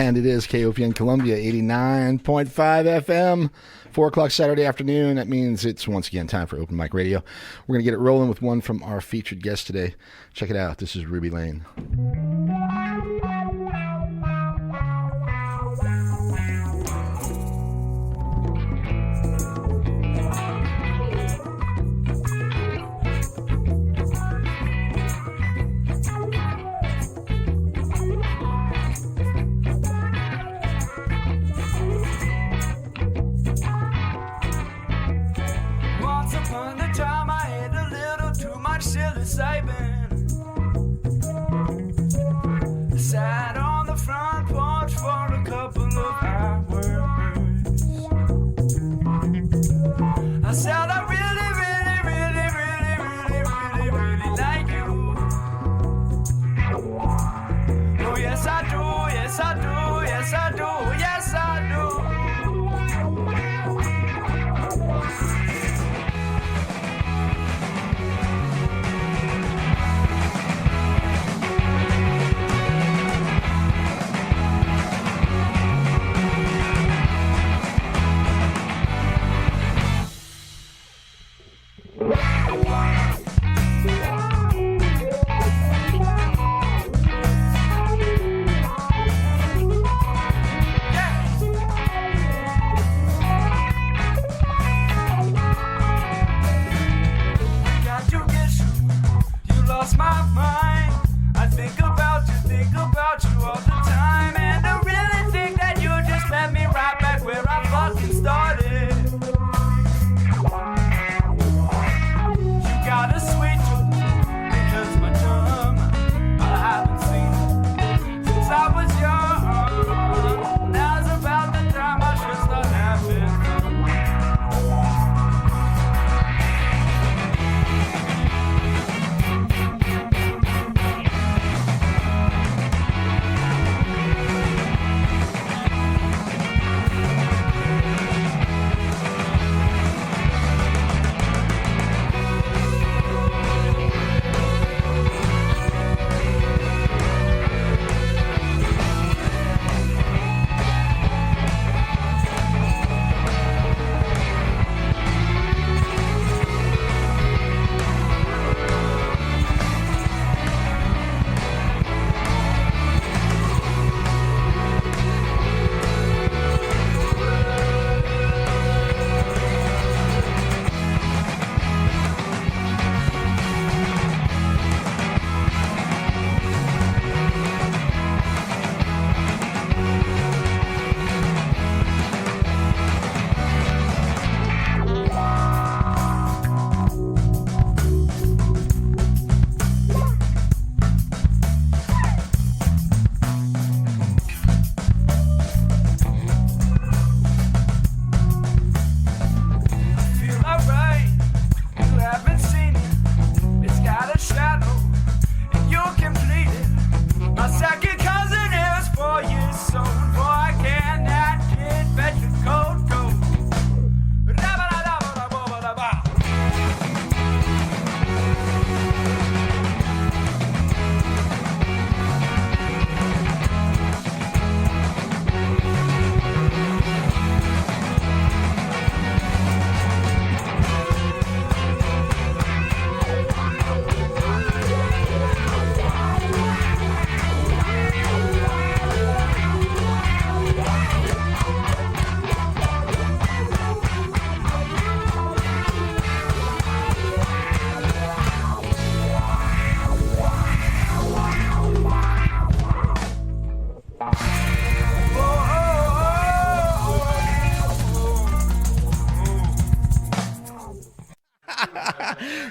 And it is KOPN Columbia, 89.5 FM, 4 o'clock Saturday afternoon. That means it's once again time for Open Mic Radio. We're going to get it rolling with one from our featured guest today. Check it out. This is Ruby Lane. Sat on the front porch for a couple of hours. I said I really, really, really, really, really, really, really like you. Oh yes I do, yes I do, yes I do, yes I do. My mind, I think about you all the time, and I really think that you just let me right back where I fucking started. You got a sweet tooth, because my tongue, I haven't seen it since I was young. Now's about the time I should start having fun.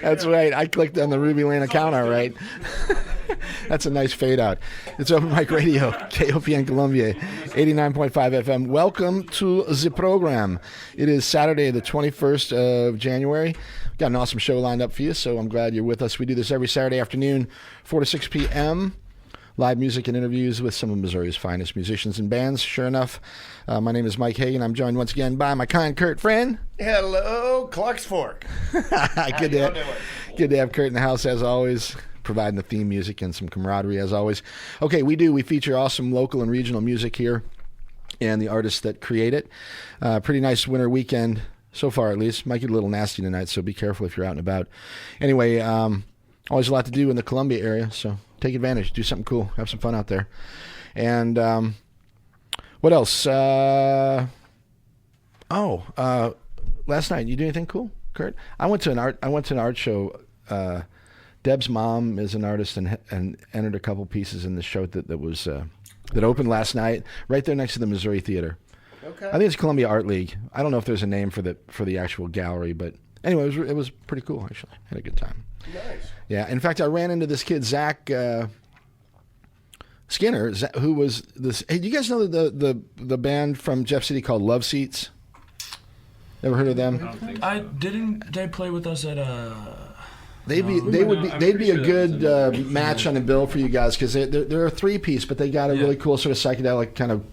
That's right. I clicked on the Ruby Lane account, all right. That's a nice fade out. It's Open Mic Radio, KOPN Columbia, 89.5 FM. Welcome to the program. It is Saturday, the 21st of January. We've got an awesome show lined up for you, so I'm glad you're with us. We do this every Saturday afternoon, 4 to 6 p.m. Live music and interviews with some of Missouri's finest musicians and bands. Sure enough, my name is Mike Hagan. I'm joined once again by my kind Kurt friend. Hello, Clark's Fork. Good to have Kurt in the house as always. providing the theme music and some camaraderie as always. Okay, we feature awesome local and regional music here and the artists that create it. Pretty nice winter weekend so far, at least. Might get a little nasty tonight, so be careful if you're out and about. Anyway, always a lot to do in the Columbia area, so take advantage, do something cool, have some fun out there. And what else? Last night you do anything cool, Kurt? I went to an art show. Deb's mom is an artist and entered a couple pieces in the show that opened last night, right there next to the Missouri Theater. Okay. I think it's Columbia Art League. I don't know if there's a name for the actual gallery, but anyway, it was pretty cool actually. Had a good time. Nice. Yeah. In fact, I ran into this kid Zach Skinner, who was this. Hey, do you guys know the band from Jeff City called Love Seats? Ever heard of them? I didn't. They play with us at They'd be a good match on the bill for you guys because they're a 3-piece, but they got a really cool sort of psychedelic kind of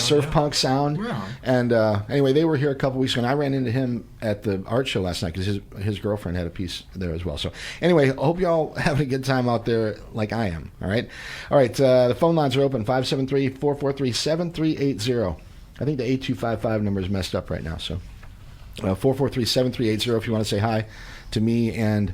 surf punk sound. Yeah. And anyway, they were here a couple weeks ago, and I ran into him at the art show last night because his girlfriend had a piece there as well. So anyway, I hope y'all having a good time out there like I am. All right. The phone lines are open 573-443-7380. I think the 8255 number is messed up right now. So 443-7380 if you want to say hi to me and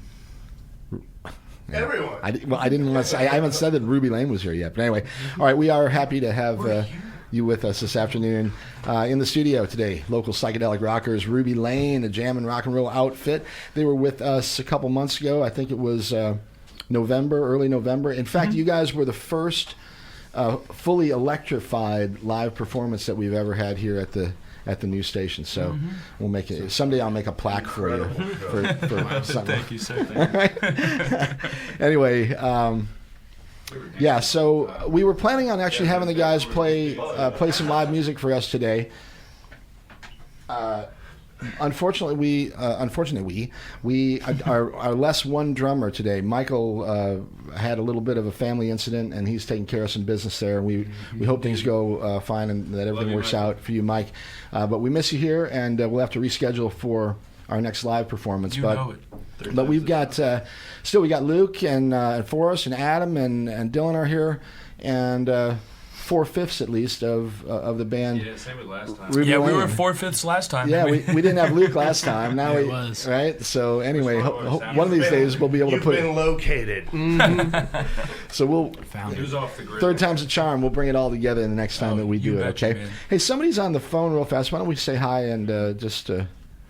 everyone. I didn't want to say. I haven't said that Ruby Lane was here yet. But anyway, all right, we are happy to have you with us this afternoon in the studio today. Local psychedelic rockers, Ruby Lane, a jam and rock and roll outfit. They were with us a couple months ago. I think it was early November. In fact, you guys were the first fully electrified live performance that we've ever had here at the new station. So we'll make it someday. I'll make a plaque for you for something. Thank you, sir. Thank you. Anyway, so we were planning on actually having the guys play some live music for us today. Unfortunately, we are less one drummer today. Michael had a little bit of a family incident, and he's taking care of some business there. We hope things go fine and that everything works out for you, Mike. But we miss you here, and we'll have to reschedule for our next live performance. But we've got we got Luke and Forrest and Adam and Dylan are here, and 4/5 at least of the band. Yeah, same with last time. We were 4/5 last time. Yeah, we didn't have Luke last time. Now it was. Right? So anyway, one of these days we'll be able to put it. You've been located. So we'll Who's off the grid? third time's a charm. We'll bring it all together the next time that we do it. Okay. Man. Hey, somebody's on the phone real fast. Why don't we say hi and just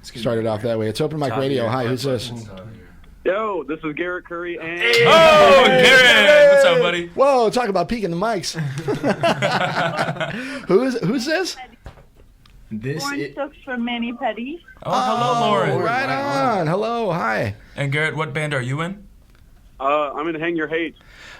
start it off that way? It's Open Mic Radio. Hi, who's this? Yo, this is Garrett Curry and... Oh, Garrett! What's up, buddy? Whoa, talk about peeking the mics. Who's this? Lauren Stokes from Manny Petty. Oh, hello, Lauren. Right on. Hello, hi. And Garrett, what band are you in? I'm in Hang Your Hate.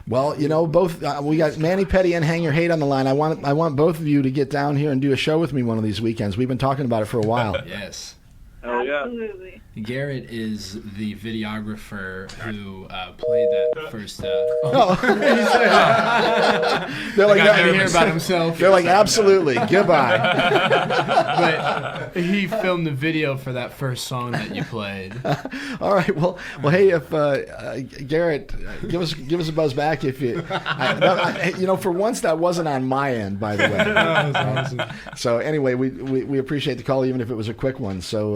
Well, both we got Manny Petty and Hang Your Hate on the line. I want both of you to get down here and do a show with me one of these weekends. We've been talking about it for a while. Yes. Oh, yeah. Absolutely. Garrett is the videographer who played that first. They're Like, like, I didn't hear about himself. They're like, absolutely, goodbye. But he filmed the video for that first song that you played. All right. Well. Hey, if Garrett, give us a buzz back if you. For once that wasn't on my end, by the way. That was awesome. So anyway, we appreciate the call, even if it was a quick one. So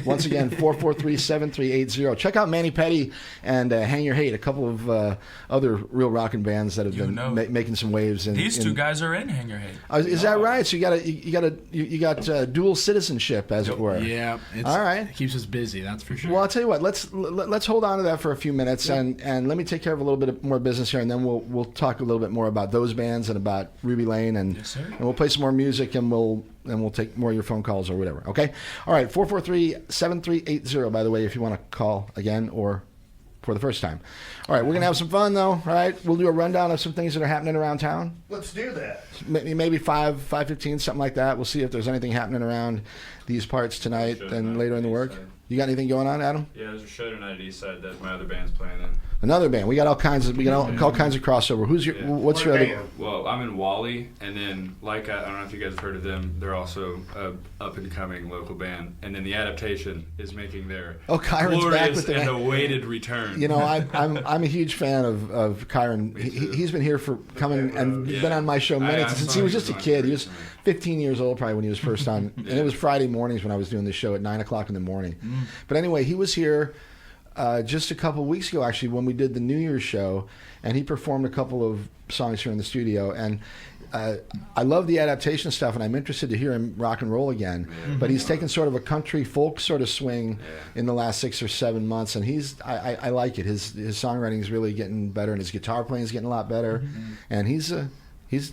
once again, 443-7380. Check out Manny Petty and Hang Your Hate, a couple of other real rockin' bands that have been making some waves. These two guys are in Hang Your Hate. Is that right? So you got dual citizenship, as it were. Yeah. All right. It keeps us busy, that's for sure. Well, I'll tell you what. Let's hold on to that for a few minutes, and let me take care of a little bit more business here, and then we'll talk a little bit more about those bands and about Ruby Lane, and we'll play some more music, and we'll take more of your phone calls or whatever. Okay. All right. 443-7380. By the way, if you want to call again or for the first time. All right. We're gonna have some fun though. Right. We'll do a rundown of some things that are happening around town. Let's do that. Maybe 5:15, something like that. We'll see if there's anything happening around these parts tonight and later in the work. You got anything going on, Adam? Yeah, there's a show tonight at Eastside that my other band's playing in. Another band. We got all kinds of crossover. What's your other? Well, I'm in Wally, and then I don't know if you guys have heard of them. They're also a up and coming local band, and then the Adaptation is making their Kyron's back with the and awaited return. You know, I'm a huge fan of Kyron. He's been here for coming and been on my show many times since he was just a kid. He was 15 years old probably when he was first on, and it was Friday mornings when I was doing this show at 9:00 in the morning. But anyway, he was here just a couple of weeks ago, actually, when we did the New Year's show, and he performed a couple of songs here in the studio. And I love the Adaptation stuff, and I'm interested to hear him rock and roll again. But he's taken sort of a country folk sort of swing in the last 6 or 7 months, and I like it. His songwriting is really getting better, and his guitar playing is getting a lot better. And he's a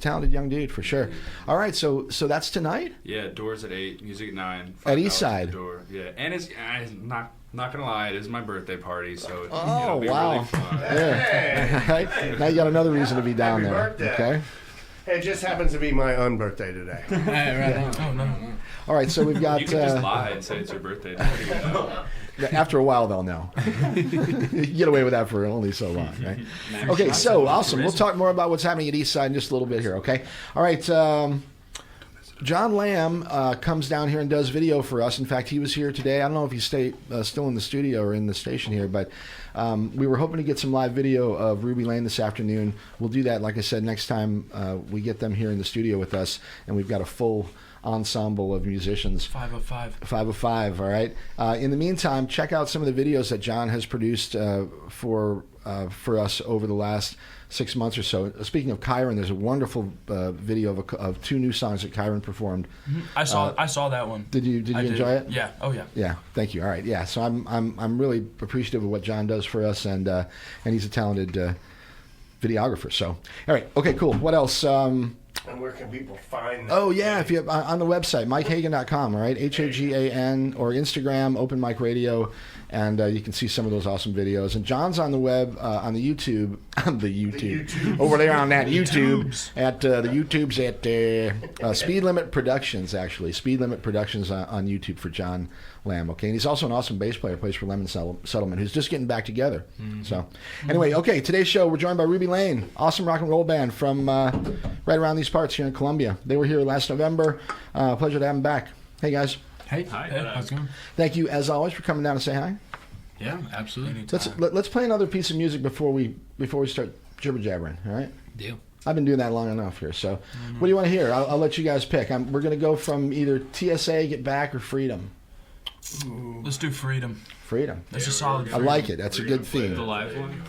talented young dude for sure. All right, so that's tonight? Yeah, doors at 8, music at 9. At Eastside. Door. Yeah, and it's not gonna lie, it is my birthday party, so oh it'll be wow! really fun. Yeah. Right? Now you got another reason to be down Happy there. birthday. Okay. It just happens to be my unbirthday today. Right on. Oh no. All right, so we've got. You can just lie and say it's your birthday. After a while, they'll know. You get away with that for only so long, right? Okay, so awesome. We'll talk more about what's happening at Eastside in just a little bit here, okay? All right, John Lamb comes down here and does video for us. In fact, he was here today. I don't know if he's still in the studio or in the station here, but we were hoping to get some live video of Ruby Lane this afternoon. We'll do that, like I said, next time we get them here in the studio with us, and we've got a full ensemble of musicians. 505. 505, all right. In the meantime, check out some of the videos that John has produced for us over the last 6 months or so. Speaking of Kyron, there's a wonderful video of 2 new songs that Kyron performed. I saw that one. Did you enjoy it? Yeah. Oh yeah. Yeah. Thank you. All right. Yeah. So I'm really appreciative of what John does for us, and he's a talented videographer. So all right. Okay. Cool. What else? And where can people find that? Oh, yeah, if you on the website, MikeHagan.com, all right? Hagan, or Instagram, Open Mic Radio, and you can see some of those awesome videos. And John's on the web, on the YouTube, over there on that YouTube, at the YouTube's at Speed Limit Productions, actually. Speed Limit Productions on YouTube for John Lamb, okay? And he's also an awesome bass player, plays for Lemon Settlement, who's just getting back together. So, anyway, okay, today's show, we're joined by Ruby Lane, awesome rock and roll band from right around these parts here in Columbia. They were here last November. Pleasure to have them back. Hey, guys. Hey, Hi. how's it going? Thank you, as always, for coming down to say hi. Yeah, absolutely. Let's play another piece of music before we start jibber jabbering. All right. Deal. I've been doing that long enough here. So, what do you want to hear? I'll let you guys pick. We're going to go from either TSA, Get Back, or Freedom. Let's do Freedom. Freedom. That's a solid. I like it. That's a good theme. The live one.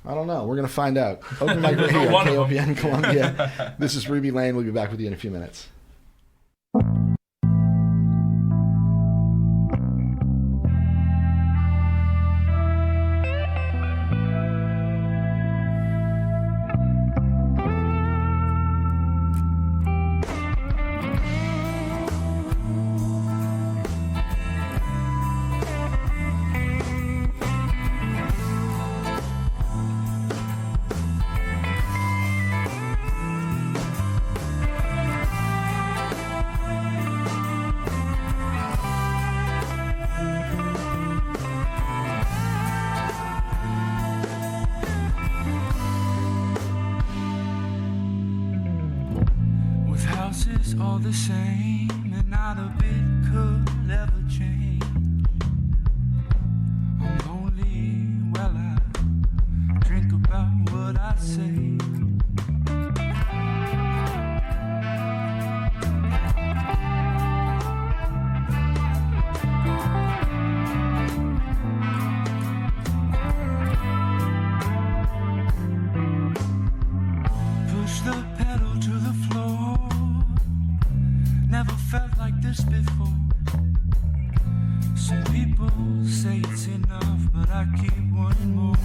I don't know. We're going to find out. Open Mic Radio, One of KOPN Columbia. This is Ruby Lane. We'll be back with you in a few minutes. All the same, and not a bit could ever change. I'm lonely, well I drink about what I say. Push the pedal to the floor. Never felt like this before. Some people say it's enough, but I keep wanting more.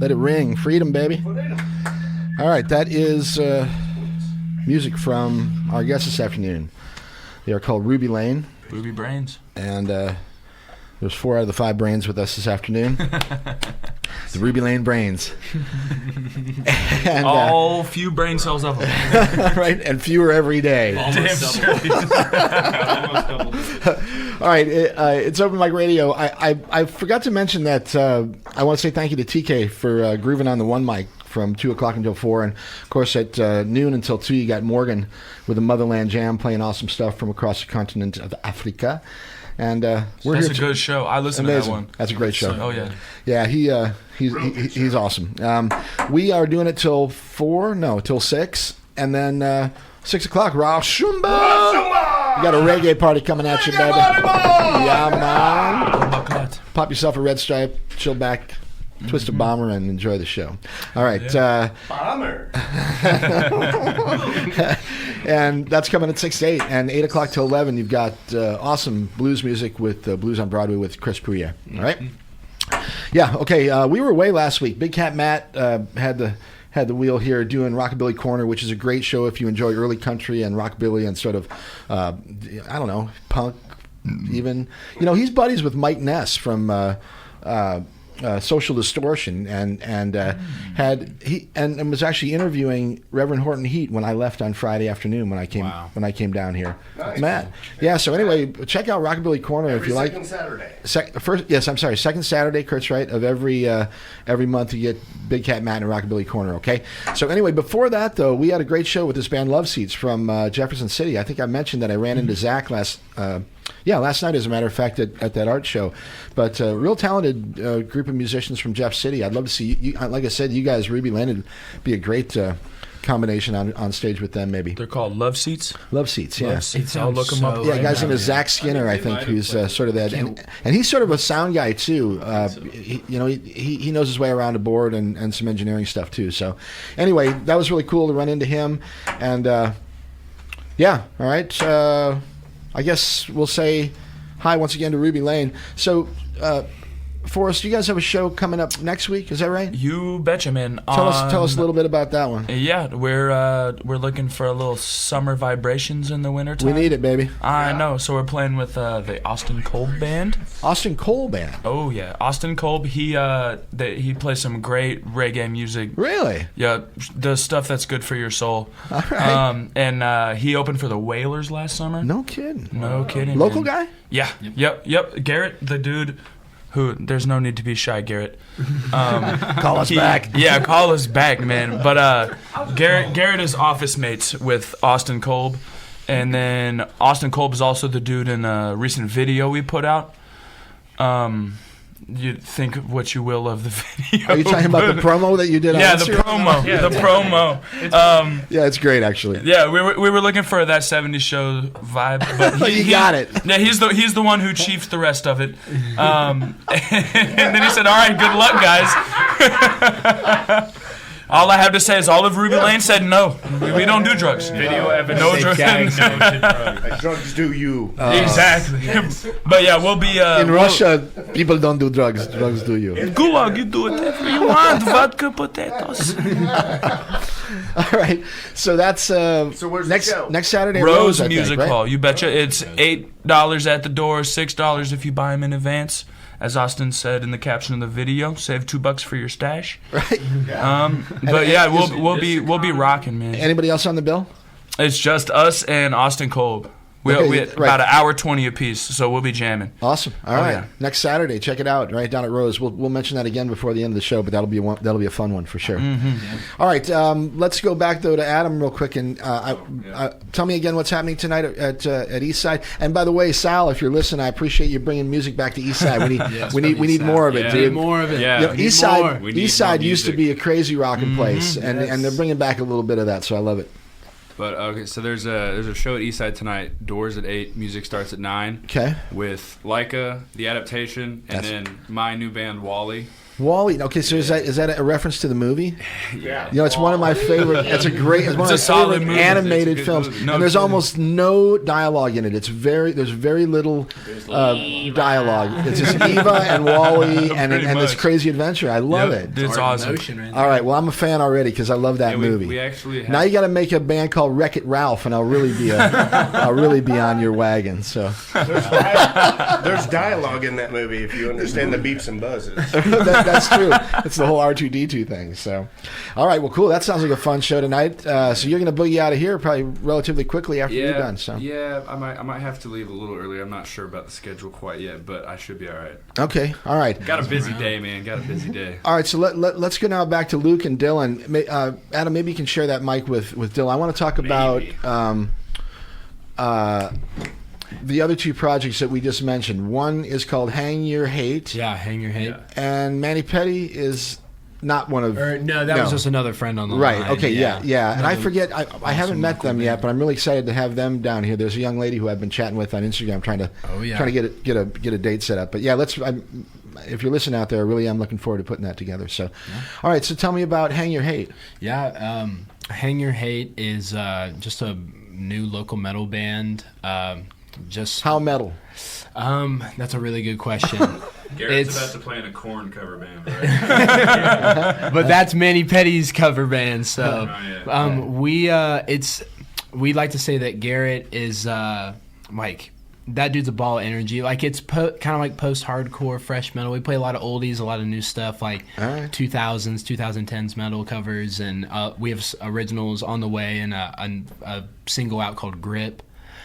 Let it ring. Freedom, baby. All right, that is music from our guests this afternoon. They are called Ruby Lane. Ruby Brains. And there's 4 out of the 5 brains with us this afternoon. The Ruby Lane brains. And, all few brain cells of them. right, and fewer every day. Almost double. All right, it's Open Mic Radio. I forgot to mention that I want to say thank you to TK for grooving on the one mic from 2 o'clock until 4. And, of course, at noon until 2, you got Morgan with the Motherland Jam playing awesome stuff from across the continent of Africa. And we're That's here a good show. I listened to that one. That's a great show. Oh, yeah. Yeah, he's awesome. We are doing it till 6, and then 6 o'clock, Ross Shumba. You got a reggae party coming at you, baby. Yeah, man. Pop yourself a red stripe, chill back, twist a bomber, and enjoy the show. All right. Bomber. And that's coming at 6 to 8. And 8 o'clock to 11, you've got awesome blues music with Blues on Broadway with Chris Pouillet. All right? Yeah, okay. We were away last week. Big Cat Matt had the wheel here doing Rockabilly Corner, which is a great show if you enjoy early country and rockabilly and sort of, I don't know, punk even. You know, he's buddies with Mike Ness from Social Distortion, and was actually interviewing Reverend Horton Heat when I left on Friday afternoon when I came down here. Nice. Matt, yeah. So anyway, check out Rockabilly Corner if you like. Second Saturday, Kurt's right, of every month you get Big Cat Matt and Rockabilly Corner. Okay. So anyway, before that though, we had a great show with this band Love Seats from Jefferson City. I think I mentioned that I ran into Zach last night, as a matter of fact, at that art show. But real talented group of musicians from Jeff City. I'd love to see you. Like I said, you guys, Ruby Lane, would be a great combination on stage with them, maybe. They're called Love Seats? Love Seats, yeah. Love Seats. I'll look them up. Yeah, a guy's name is Zach Skinner, I think, who's sort of that. And he's sort of a sound guy, too. He knows his way around a board and some engineering stuff, too. So anyway, that was really cool to run into him. And, all right. I guess we'll say hi once again to Ruby Lane. So, Forrest, you guys have a show coming up next week, is that right? You betcha, man. Tell us a little bit about that one. Yeah, we're looking for a little summer vibrations in the wintertime. We need it, baby. I know. So we're playing with the Austin Kolb Band. Austin Kolb Band? Oh, yeah. Austin Kolb, he plays some great reggae music. Really? Yeah, the stuff that's good for your soul. All right. And he opened for the Whalers last summer. No kidding. No kidding. Local man. guy? Yeah. Yep. Garrett, the dude who, there's no need to be shy, Garrett. Call us back. Yeah, call us back, man. But Garrett is office mates with Austin Kolb. And then Austin Kolb is also the dude in a recent video we put out. You think what you will of the video. Are you talking about the promo that you did on Instagram? The promo. Yeah, it's great, actually. Yeah, we were looking for that 70s show vibe, but you got it. Yeah, he's the one who chiefed the rest of it. And then he said, "All right, good luck, guys." All I have to say is all of Ruby Lane said no. We don't do drugs. Video evidence. No drugs. Drugs do you. Exactly. But yeah, we'll be... in Russia, people don't do drugs. Drugs do you. Gulag, you do whatever you want. Vodka, potatoes. All right. So that's So where's next the show? next Saturday. Rose I think, Music right? Hall. You betcha. It's $8 at the door, $6 if you buy them in advance. As Austin said in the caption of the video, save $2 for your stash. Right. But yeah, we'll be rocking, man. Anybody else on the bill? It's just us and Austin Kolb. We right. about an hour 20 apiece, so we'll be jamming. Awesome. All right. yeah. Next Saturday, check it out. Right down at Rose. We'll mention that again before the end of the show, but that'll be a fun one for sure. All right. Let's go back though to Adam real quick and tell me again what's happening tonight at Eastside. And by the way, Sal, if you're listening, I appreciate you bringing music back to Eastside. We need more of it, dude. More of it. Yeah. You know, Eastside We need Eastside more used to music. be a crazy rocking place, and they're bringing back a little bit of that, so I love it. But okay, so there's a show at Eastside tonight. Doors at 8. Music starts at 9. Okay. With Leica, The Adaptation, and then my new band Wally. Wall-E. Okay, so is that a reference to the movie? Yeah. You know, it's one of my favorite. It's one of my solid favorite movie. animated It's a good films, movie. No and there's kidding. almost no dialogue in it. There's very little dialogue. It's just Eva and Wall-E and Pretty this much. crazy adventure. I love Yep, it. dude, it's awesome. Motion right All right, well, I'm a fan already because I love that Yeah, movie. we actually have, Now you got to make a band called Wreck-It Ralph, and I'll really be on your wagon. So There's dialogue in that movie if you understand the beeps and buzzes. that's true. It's the whole R2D2 thing. So, all right, well, cool. That sounds like a fun show tonight. So you're going to boogie out of here probably relatively quickly after you're done. So I might have to leave a little early. I'm not sure about the schedule quite yet, but I should be all right. okay, all right. Got a busy day, man. Got a busy day. All right, so let's go now back to Luke and Dylan. Adam, maybe you can share that mic with Dylan. I want to talk about the other two projects that we just mentioned. One is called Hang Your Hate, Yeah, Hang Your Hate. and Manny Petty is not one of... No, that was just another friend on the Right, line. okay, yeah. And I Another forget, I haven't met them local yet, band. but I'm really excited to have them down here. There's a young lady who I've been chatting with on Instagram trying to get a date set up. But yeah, if you're listening out there, I really am looking forward to putting that together. So, all right, so tell me about Hang Your Hate. Yeah, Hang Your Hate is just a new local metal band. Just How metal? That's a really good question. Garrett's It's- about to play in a Korn cover band, right? But that's Manny Petty's cover band. So yeah. we like to say that Garrett is like that dude's a ball of energy. Like it's kind of like post-hardcore fresh metal. We play a lot of oldies, a lot of new stuff like All right. 2000s, 2010s metal covers, and we have originals on the way and a single out called Grip.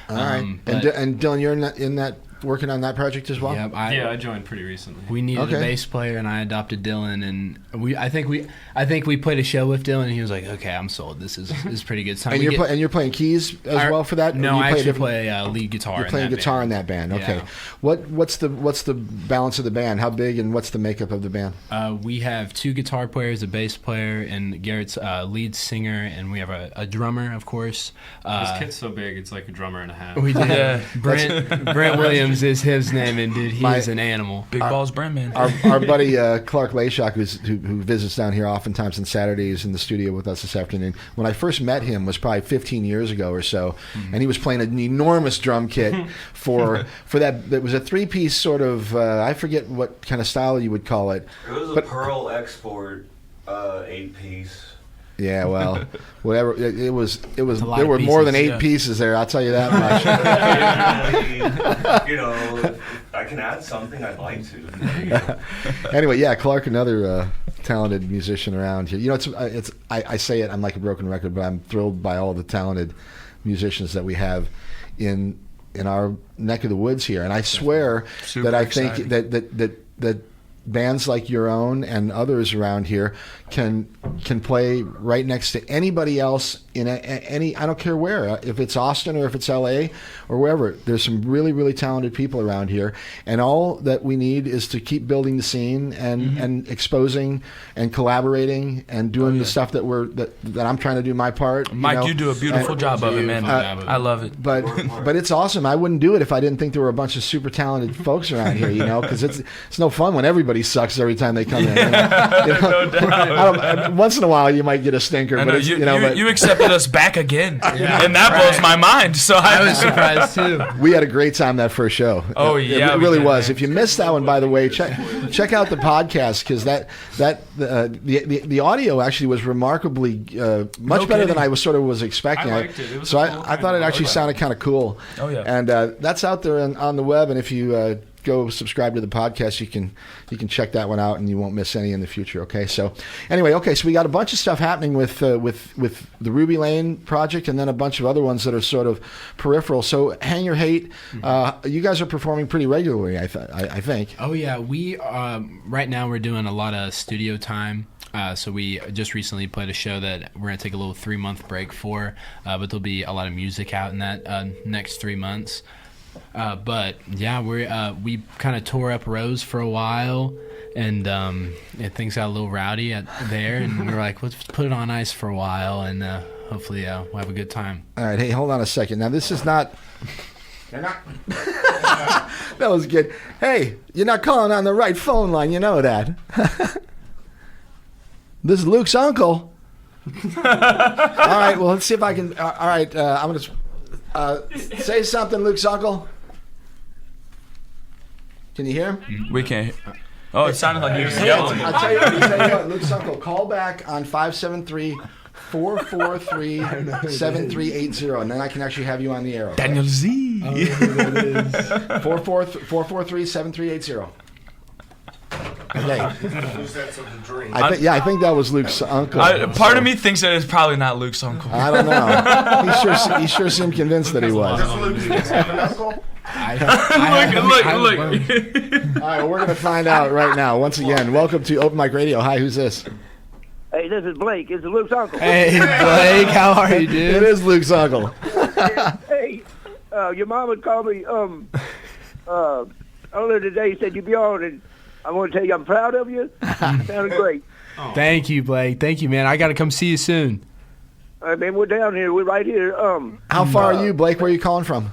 All right. but- And Dylan, you're in that working on that project as well? Yep, I joined pretty recently. We needed Okay. a bass player, and I adopted Dylan. And I think we played a show with Dylan, and he was like, "Okay, I'm sold. This is pretty good." So And you're playing keys as well for that? Or No, you I play actually different- play lead guitar. You're in playing that guitar band. in that band. Okay. Yeah. What's the balance of the band? How big and what's the makeup of the band? We have 2 guitar players, a bass player, and Garrett's lead singer, and we have a drummer, of course. This kid's so big, it's like a drummer and a half. We did. Yeah. Brent Williams is his name, and dude, he is an animal. Big balls, Brand Man. Our buddy Clark Layshock, who visits down here oftentimes on Saturdays in the studio with us this afternoon. When I first met him was probably 15 years ago or so, and he was playing an enormous drum kit for that. It was a 3-piece sort of I forget what kind of style you would call it. It was a Pearl Export 8-piece. Yeah, well, whatever it was. a lot There of were more than pieces, 8 yeah. pieces there. I'll tell you that much. You know, I can add something. I'd like to. Anyway, yeah, Clark, another talented musician around here. You know, I say it, I'm like a broken record, but I'm thrilled by all the talented musicians that we have in our neck of the woods here. And I swear Super that I exciting. think that bands like your own and others around here can play right next to anybody else in any, I don't care where, if it's Austin or if it's LA or wherever. There's some really, really talented people around here, and all that we need is to keep building the scene and exposing and collaborating and doing the stuff that I'm trying to do my part. Mike, you do a beautiful job of it, man. Beautiful I love it. But it's awesome. I wouldn't do it if I didn't think there were a bunch of super talented folks around here, you know, because it's no fun when everybody sucks every time they come in. You know? No doubt. Once in a while, you might get a stinker, I but know, it's, you accepted us back again, and that blows my mind. So I was surprised too. we had a great time that first show. Oh, yeah, it we really did, was. man. If you missed that one, by the way, check out the podcast because the audio actually was remarkably much better than kidding. I was expecting. I liked it. It was so a cool I thought it kind of actually vibe. sounded kind of cool. Oh, yeah. And that's out there on the web, and if you go subscribe to the podcast, you can check that one out, and you won't miss any in the future. Okay, so anyway, so we got a bunch of stuff happening with the Ruby Lane project, and then a bunch of other ones that are sort of peripheral. So Hang Your Hate, you guys are performing pretty regularly, I think. Oh yeah, we right now we're doing a lot of studio time. So we just recently played a show that we're gonna take a little 3-month break for, but there'll be a lot of music out in that next 3 months. But yeah, we kind of tore up Rose for a while, and things got a little rowdy there, and we were like, let's put it on ice for a while, and hopefully we'll have a good time. All right, hey, hold on a second. Now this is not You're not. That was good. Hey, you're not calling on the right phone line. You know that. This is Luke's uncle. All right. Well, let's see if I can. All right. I'm gonna say something, Luke's uncle. Can you hear him? We can't. Oh, it sounded like he was yelling. I'll tell you what, Luke's uncle, call back on 573-443-7380, and then I can actually have you on the air. Okay? Daniel Z. 443-7380. Okay. I I think that was Luke's uncle. Part of me thinks that it's probably not Luke's uncle. I don't know. He sure seemed convinced that he was. Look. All right, we're going to find out right now. Once again, welcome to Open Mic Radio. Hi, who's this? Hey, this is Blake. It's Luke's uncle. Hey, Blake, how are you, dude? It is Luke's uncle. Hey, your mom would call me earlier today. Said you'd be on, and I want to tell you I'm proud of you. Sounded great. Thank you, Blake. Thank you, man. I got to come see you soon. All right, man, we're down here. We're right here. How far are you, Blake? Where are you calling from?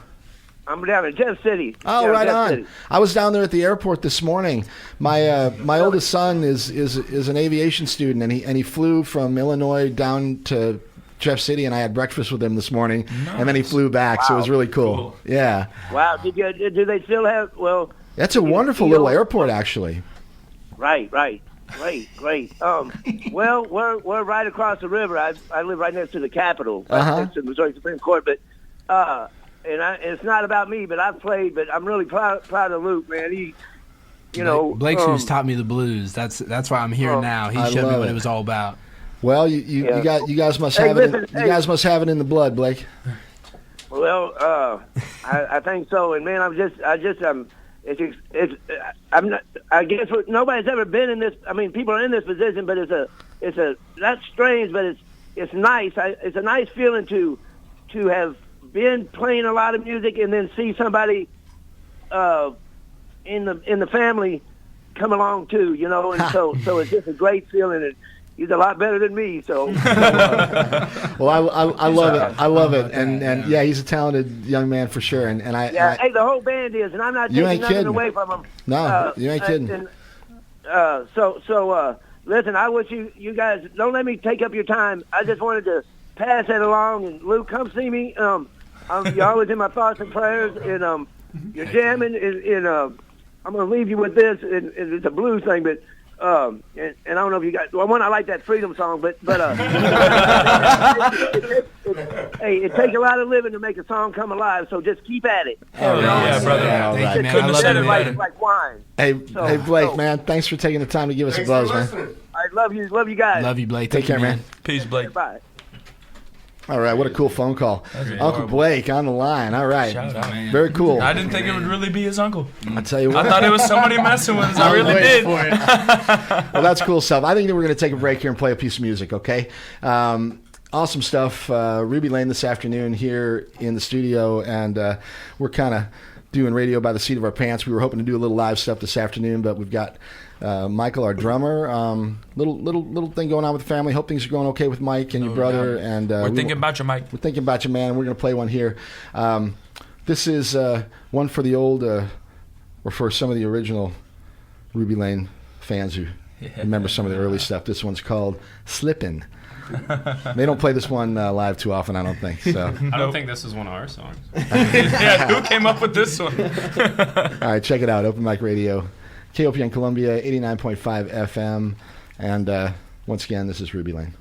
I'm down in Jeff City. Oh, right on. City. I was down there at the airport this morning. My oldest son is an aviation student, and he flew from Illinois down to Jeff City, and I had breakfast with him this morning, and then he flew back. So it was really cool. Yeah. Wow. Do they still have? Well, that's a wonderful little airport, actually. Right. Great. Well, we're right across the river. I live right next to the Capitol, next to the Missouri Supreme Court, but. It's not about me, but I've played. But I'm really proud of Luke, man. Blake's who's taught me the blues. That's why I'm here now. He showed me what it was all about. Well, you guys must have it. You guys must have it in the blood, Blake. Well, I think so. And man, I guess nobody's ever been in this. I mean, people are in this position, but it's that's strange, but it's nice. It's a nice feeling to have been playing a lot of music and then see somebody in the family come along too, and so it's just a great feeling, and he's a lot better than me. So well, I love it, and yeah, he's a talented young man for sure, and hey, the whole band is, and I'm not taking nothing away from him. No, you ain't kidding. Listen, I wish you guys don't let me take up your time. I just wanted to pass that along, and Luke, come see me. You're always in my thoughts and prayers, and you're jamming, and I'm going to leave you with this, and it's a blues thing, but and I don't know if you guys. Well, I like that Freedom song, but hey, it takes a lot of living to make a song come alive. So just keep at it. Yeah, brother. Thank you, man. I love it, man. Like wine. Hey, Blake, man, thanks for taking the time to give us a buzz, man. I love you guys. Love you, Blake. Take care, man. Peace, Blake. Bye. All right, what a cool phone call. Uncle Blake on the line. All right. Shout out, man. Very cool. I didn't think it would really be his uncle. I tell you what. I thought it was somebody messing with us. I really did. Well, that's cool stuff. I think that we're going to take a break here and play a piece of music, okay? Awesome stuff. Ruby Lane this afternoon here in the studio, and we're kind of doing radio by the seat of our pants. We were hoping to do a little live stuff this afternoon, but we've got Michael, our drummer, little thing going on with the family. Hope things are going okay with Mike and your brother. And we're thinking about you, Mike. We're thinking about you, man. And we're going to play one here. This is one for the old, or for some of the original Ruby Lane fans who remember some of the early stuff. This one's called "Slippin'." They don't play this one live too often, I don't think. So I don't think this is one of our songs. Yeah, who came up with this one? All right, check it out. Open Mic Radio. KOPN Columbia, 89.5 FM. And once again, this is Ruby Lane.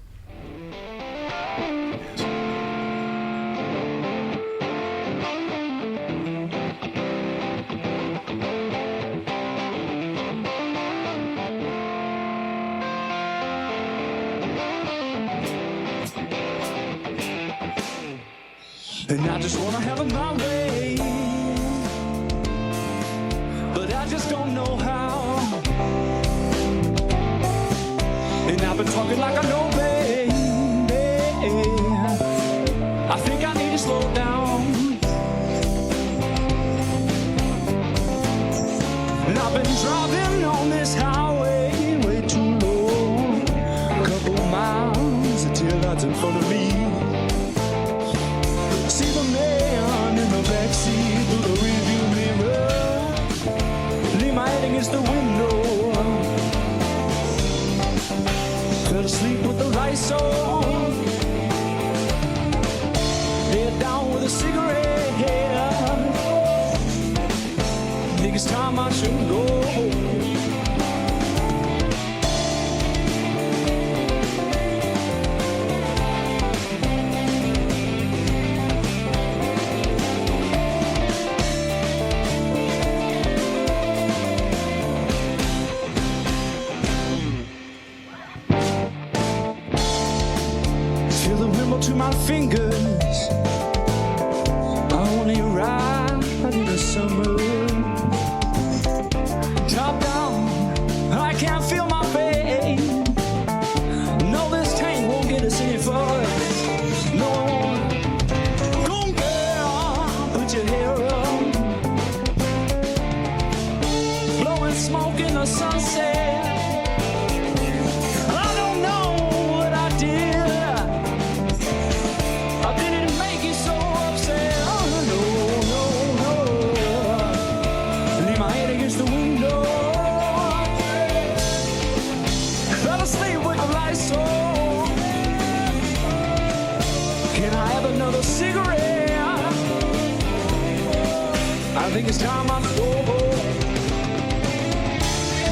And I just wanna have it my way, but I just don't know how. And I've been talking like I know, baby. I think I need to slow down. And I've been driving on this highway way too long, a couple miles until it's in front of me. See the man in the backseat against the window. Fell asleep with the lights on. Head down with a cigarette. Think it's time I should go. Feel the wimble to my fingers. I only ride in the summer. Top down, I can't feel my pain. No, this tank won't get us any further. No, it won't. Go on, girl, put your hair up. Blowing smoke in the sunset. I don't know what I did. I didn't make you so upset. Oh, no. Leave my head against the window. Fell asleep with the lights on. Can I have another cigarette? I think it's time I go.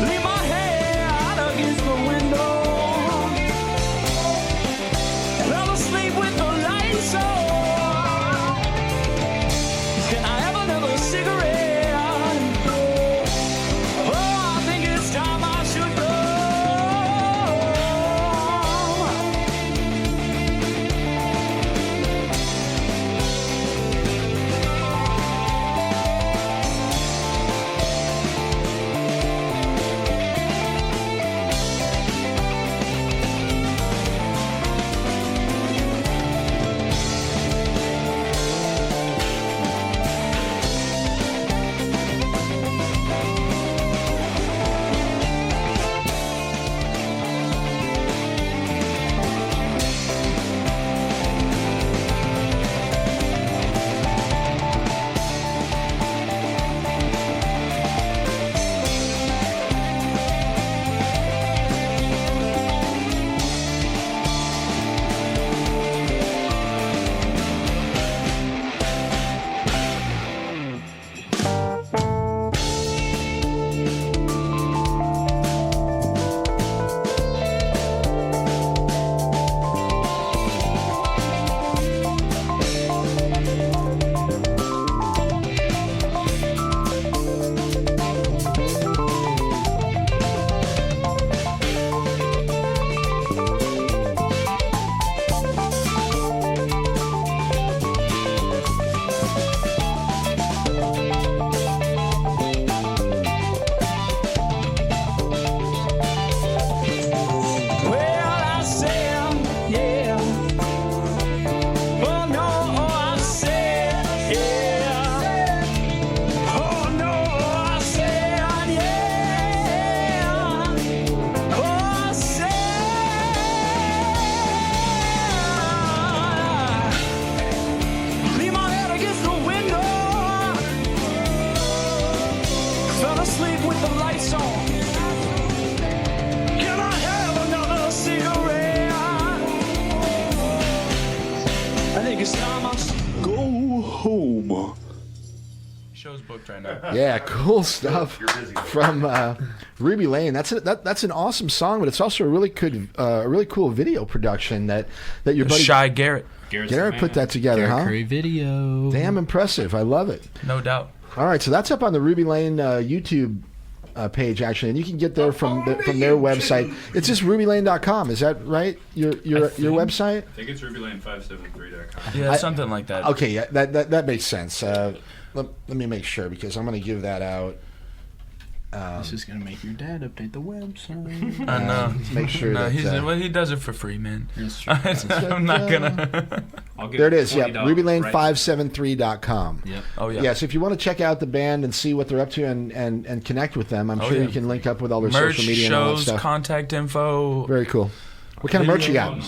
Leave my head against the window. Fell asleep with the lights on. Can I have another cigarette? Oh, I think it's time I should go. it's time I go home. Show's booked right now. Yeah, cool stuff from Ruby Lane. That's an awesome song, but it's also a really cool video production that your buddy Shy Garrett put that together, Garrett huh? Curry video. Damn impressive. I love it. No doubt. All right, so that's up on the Ruby Lane YouTube page actually, and you can get there from their website. It's just rubylane.com. Is that right? Your website? I think it's rubylane573.com. Yeah, something like that. Okay, yeah, that makes sense. Let me make sure because I'm going to give that out. This is going to make your dad update the website. I know. Make sure that he does it for free, man. That's true. I'm not gonna. There it is. Yeah, rubylane573.com. Yep. Oh yeah. Yeah. So if you want to check out the band and see what they're up to and connect with them, I'm sure you can link up with all their merch, social media and all that shows, stuff. contact info. Very cool. What kind of merch you got?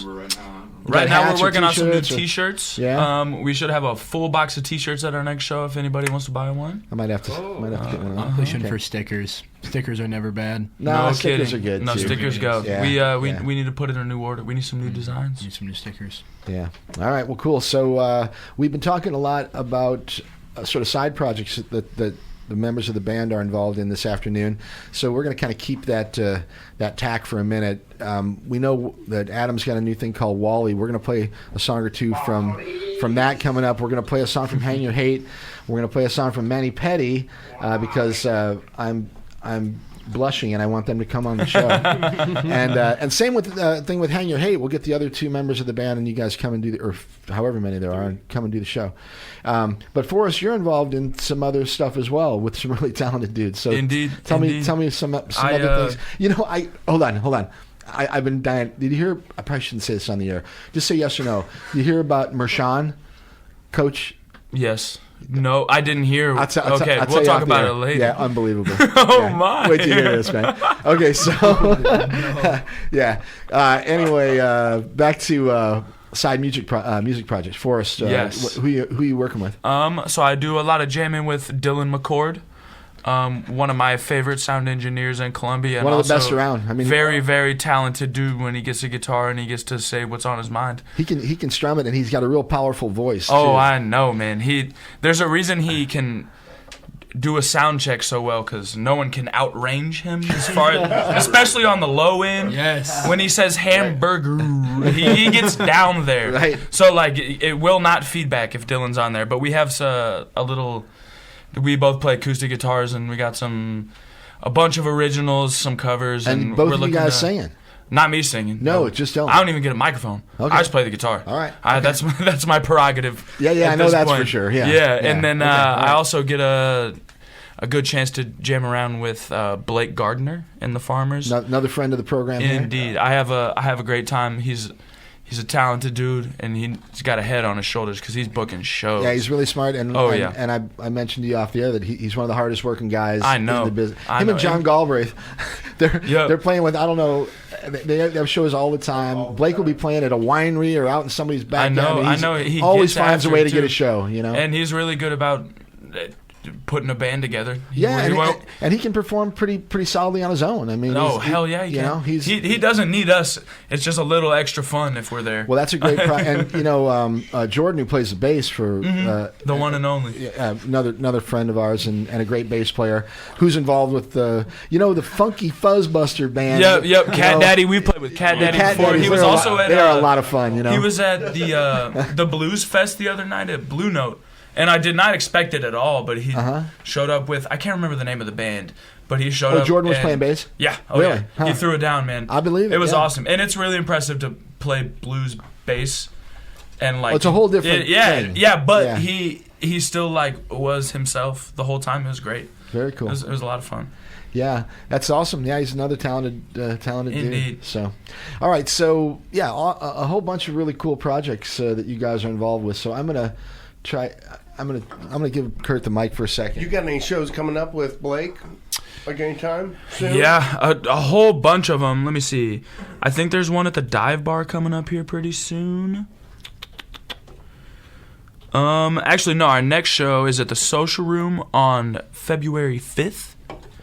Right now hats we're or working on some new t-shirts or- T-shirts. Yeah? We should have a full box of T-shirts at our next show if anybody wants to buy one. I might have to get one. Pushing Okay. for stickers. Stickers are never bad. No, kidding. stickers are good. No, too. stickers go. Yeah. We need to put in a new order. We need some new designs. Need some new stickers. Yeah. All right. Well, cool. So we've been talking a lot about sort of side projects that the members of the band are involved in this afternoon. So we're going to kind of keep that tack for a minute. We know that Adam's got a new thing called Wally. We're going to play a song or two from that coming up. We're going to play a song from Hang Your Hate. We're going to play a song from Manny Petty because I'm blushing and I want them to come on the show. and same with the thing with Hang Your Hate. We'll get the other two members of the band and you guys come and do or however many there are and come and do the show. But Forrest, you're involved in some other stuff as well with some really talented dudes. So Indeed. Tell me some other things. You know, hold on. I've been dying. Did you hear? I probably shouldn't say this on the air. Just say yes or no. You hear about Mershawn, Coach? Yes. No, I didn't hear. I'll we'll talk about it later. Yeah, unbelievable. My! Wait till you hear this, man. Okay, so yeah. Anyway, back to side music projects. Forrest, yes. Who you working with? So I do a lot of jamming with Dylan McCord. One of my favorite sound engineers in Columbia. And one of the also best around. I mean, very, very talented dude when he gets a guitar and he gets to say what's on his mind. He can strum it, and he's got a real powerful voice. Oh, too. I know, man. There's a reason he can do a sound check so well because no one can outrange him as far especially on the low end. Yes. When he says hamburger, he gets down there. Right. So like it will not feedback if Dylan's on there. But we have a little. We both play acoustic guitars, and we got a bunch of originals, some covers, and we're both of you looking guys singing. Not me singing. No, just Dylan. I don't even get a microphone. Okay. I just play the guitar. All right. That's my prerogative. Yeah, at I know this that's point. for sure. Yeah. And then Okay. All right. I also get a good chance to jam around with Blake Gardner and the Farmers. Another friend of the program. Indeed, Here. I have a great time. He's a talented dude, and he's got a head on his shoulders because he's booking shows. Yeah, he's really smart. And yeah. And I mentioned to you off the air that he's one of the hardest working guys. I know. In the business. I Him know. and John Galbraith, they're playing with, I don't know. They have shows all the time. Blake will be playing at a winery or out in somebody's backyard. I know. He always gets finds a after way it, to get too. a show. You know. And he's really good about putting a band together. Yeah, and he can perform pretty solidly on his own. I mean, hell yeah, he can. He doesn't need us. It's just a little extra fun if we're there. Well, that's a great. And Jordan, who plays the bass for the one and only, another friend of ours, and a great bass player who's involved with the Funky Fuzzbuster band. Yep. Cat Daddy. We played with Cat Daddy before. Daddies, He was also at. They are a lot of fun. He was at the Blues Fest the other night at Blue Note. And I did not expect it at all, but he showed up with, I can't remember the name of the band, but he showed up. Oh, Jordan was playing bass? Yeah. Oh, really? yeah. Huh. He threw it down, man. I believe it. It was awesome. And it's really impressive to play blues bass. And like, it's a whole different thing. Yeah, but he still was himself the whole time. It was great. Very cool. It was a lot of fun. Yeah, that's awesome. Yeah, he's another talented Indeed. dude. So, all right. So, yeah, a whole bunch of really cool projects that you guys are involved with. So I'm gonna give Kurt the mic for a second. You got any shows coming up with Blake? Like anytime soon? Yeah, a whole bunch of them. Let me see. I think there's one at the Dive Bar coming up here pretty soon. Actually, no. Our next show is at the Social Room on February 5th.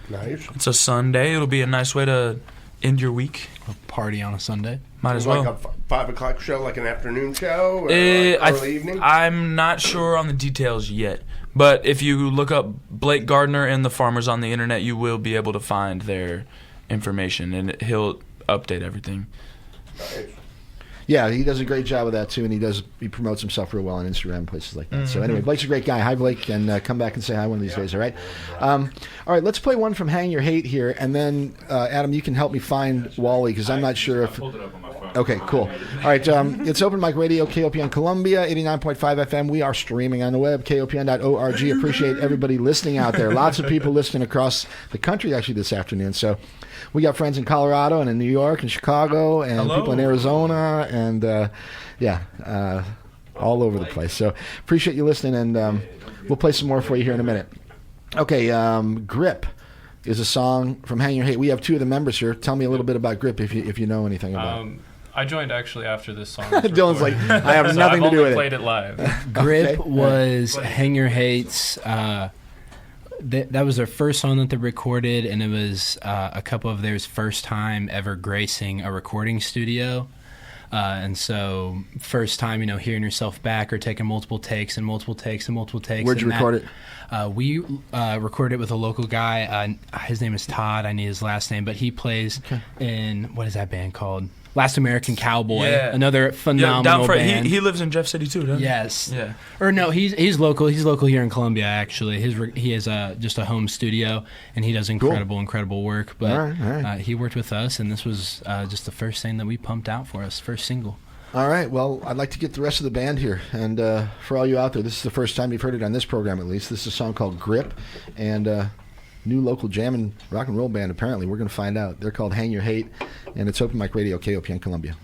Nice. It's a Sunday. It'll be a nice way to end your week. A party on a Sunday. Might as well. Like a 5 o'clock show, like an afternoon show, or early evening? I'm not sure on the details yet. But if you look up Blake Gardner and the Farmers on the internet, you will be able to find their information, and he'll update everything. Nice. Yeah, he does a great job of that too, and he promotes himself real well on Instagram and places like that. Mm-hmm. So anyway, Blake's a great guy. Hi, Blake, and come back and say hi one of these days. All right. All right, let's play one from Hang Your Hate here, and then Adam, you can help me find Wally because I'm not sure if. Pulled it up on my phone. Okay, cool. All right, it's Open Mic Radio, KOPN Columbia, 89.5 FM. We are streaming on the web, kopn.org. Appreciate everybody listening out there. Lots of people listening across the country actually this afternoon. So we got friends in Colorado and in New York and Chicago and people in Arizona and, all over the place. So appreciate you listening, and we'll play some more for you here in a minute. Okay, Grip is a song from Hang Your Hate. We have two of the members here. Tell me a little bit about Grip if you know anything about it. I joined actually after this song. Dylan's like, I have nothing to do with it. I've only played it live. Grip was Hang Your Hates. That was their first song that they recorded, and it was a couple of theirs first time ever gracing a recording studio. And so, first time, hearing yourself back or taking multiple takes and multiple takes and multiple takes. Where'd you record it? We recorded it with a local guy. His name is Todd. I need his last name, but he plays in, what is that band called? Last American Cowboy. Yeah. Another phenomenal band. He lives in Jeff City too, doesn't he? Yes. Yeah. Or no, he's local. He's local here in Columbia, actually. He has just a home studio, and he does incredible work. But all right. He worked with us, and this was just the first thing that we pumped out for us, first single. All right. Well, I'd like to get the rest of the band here. And for all you out there, this is the first time you've heard it on this program, at least. This is a song called Grip. And new local jamming rock and roll band, apparently. We're going to find out. They're called Hang Your Hate, and it's Open Mic Radio, KOPN Columbia.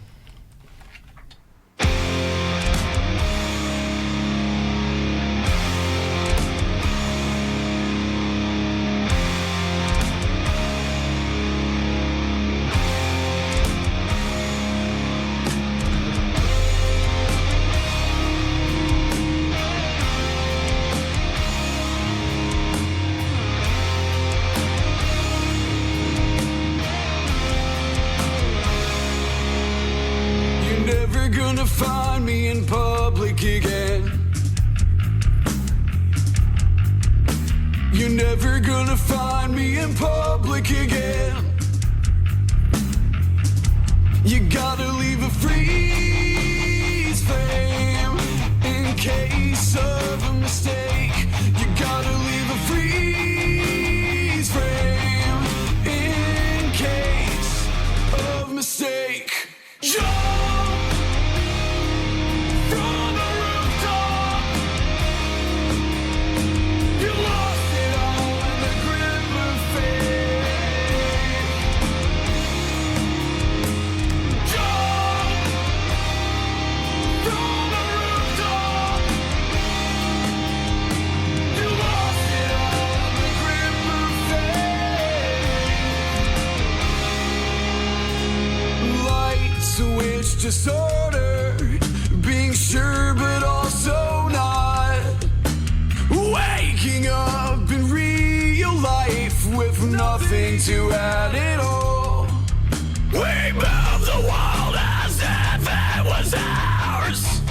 Find me in public again. You're never gonna find me in public again. You gotta leave a freeze frame in case of a mistake. You gotta leave a freeze frame in case of mistake. Disorder, being sure but also not. Waking up in real life with nothing to add at all. We moved the world as if it was ours.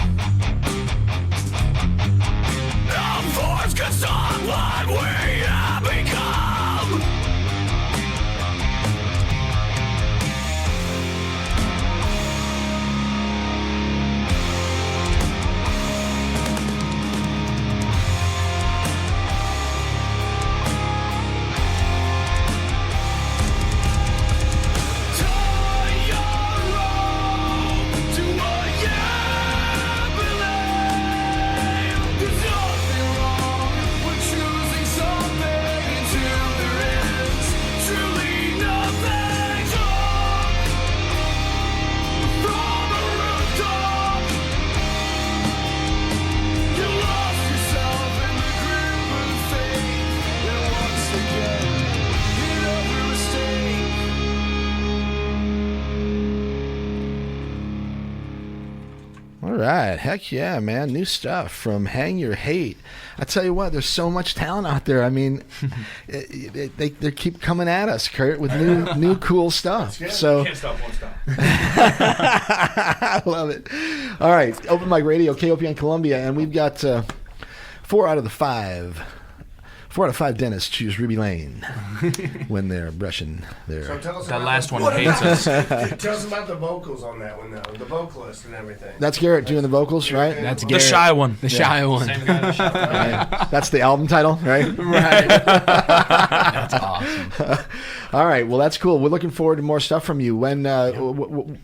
No force could stop what we have become. All right. Heck yeah, man. New stuff from Hang Your Hate. I tell you what, there's so much talent out there. I mean, they keep coming at us, Kurt, with new cool stuff. So Can't stop, won't stop. I love it. All right. Open Mic Radio, KOPN Columbia, and we've got 4 out of 5 dentists choose Ruby Lane when they're brushing their... So tell us That about last the- one hates us. Tell us about the vocals on that one, though. The vocalist and everything. That's Garrett doing the vocals, right? That's The Garrett. shy one. The shy one. Same guy that shot the Right. That's the album title, right? Right. That's awesome. All right. Well, that's cool. We're looking forward to more stuff from you. When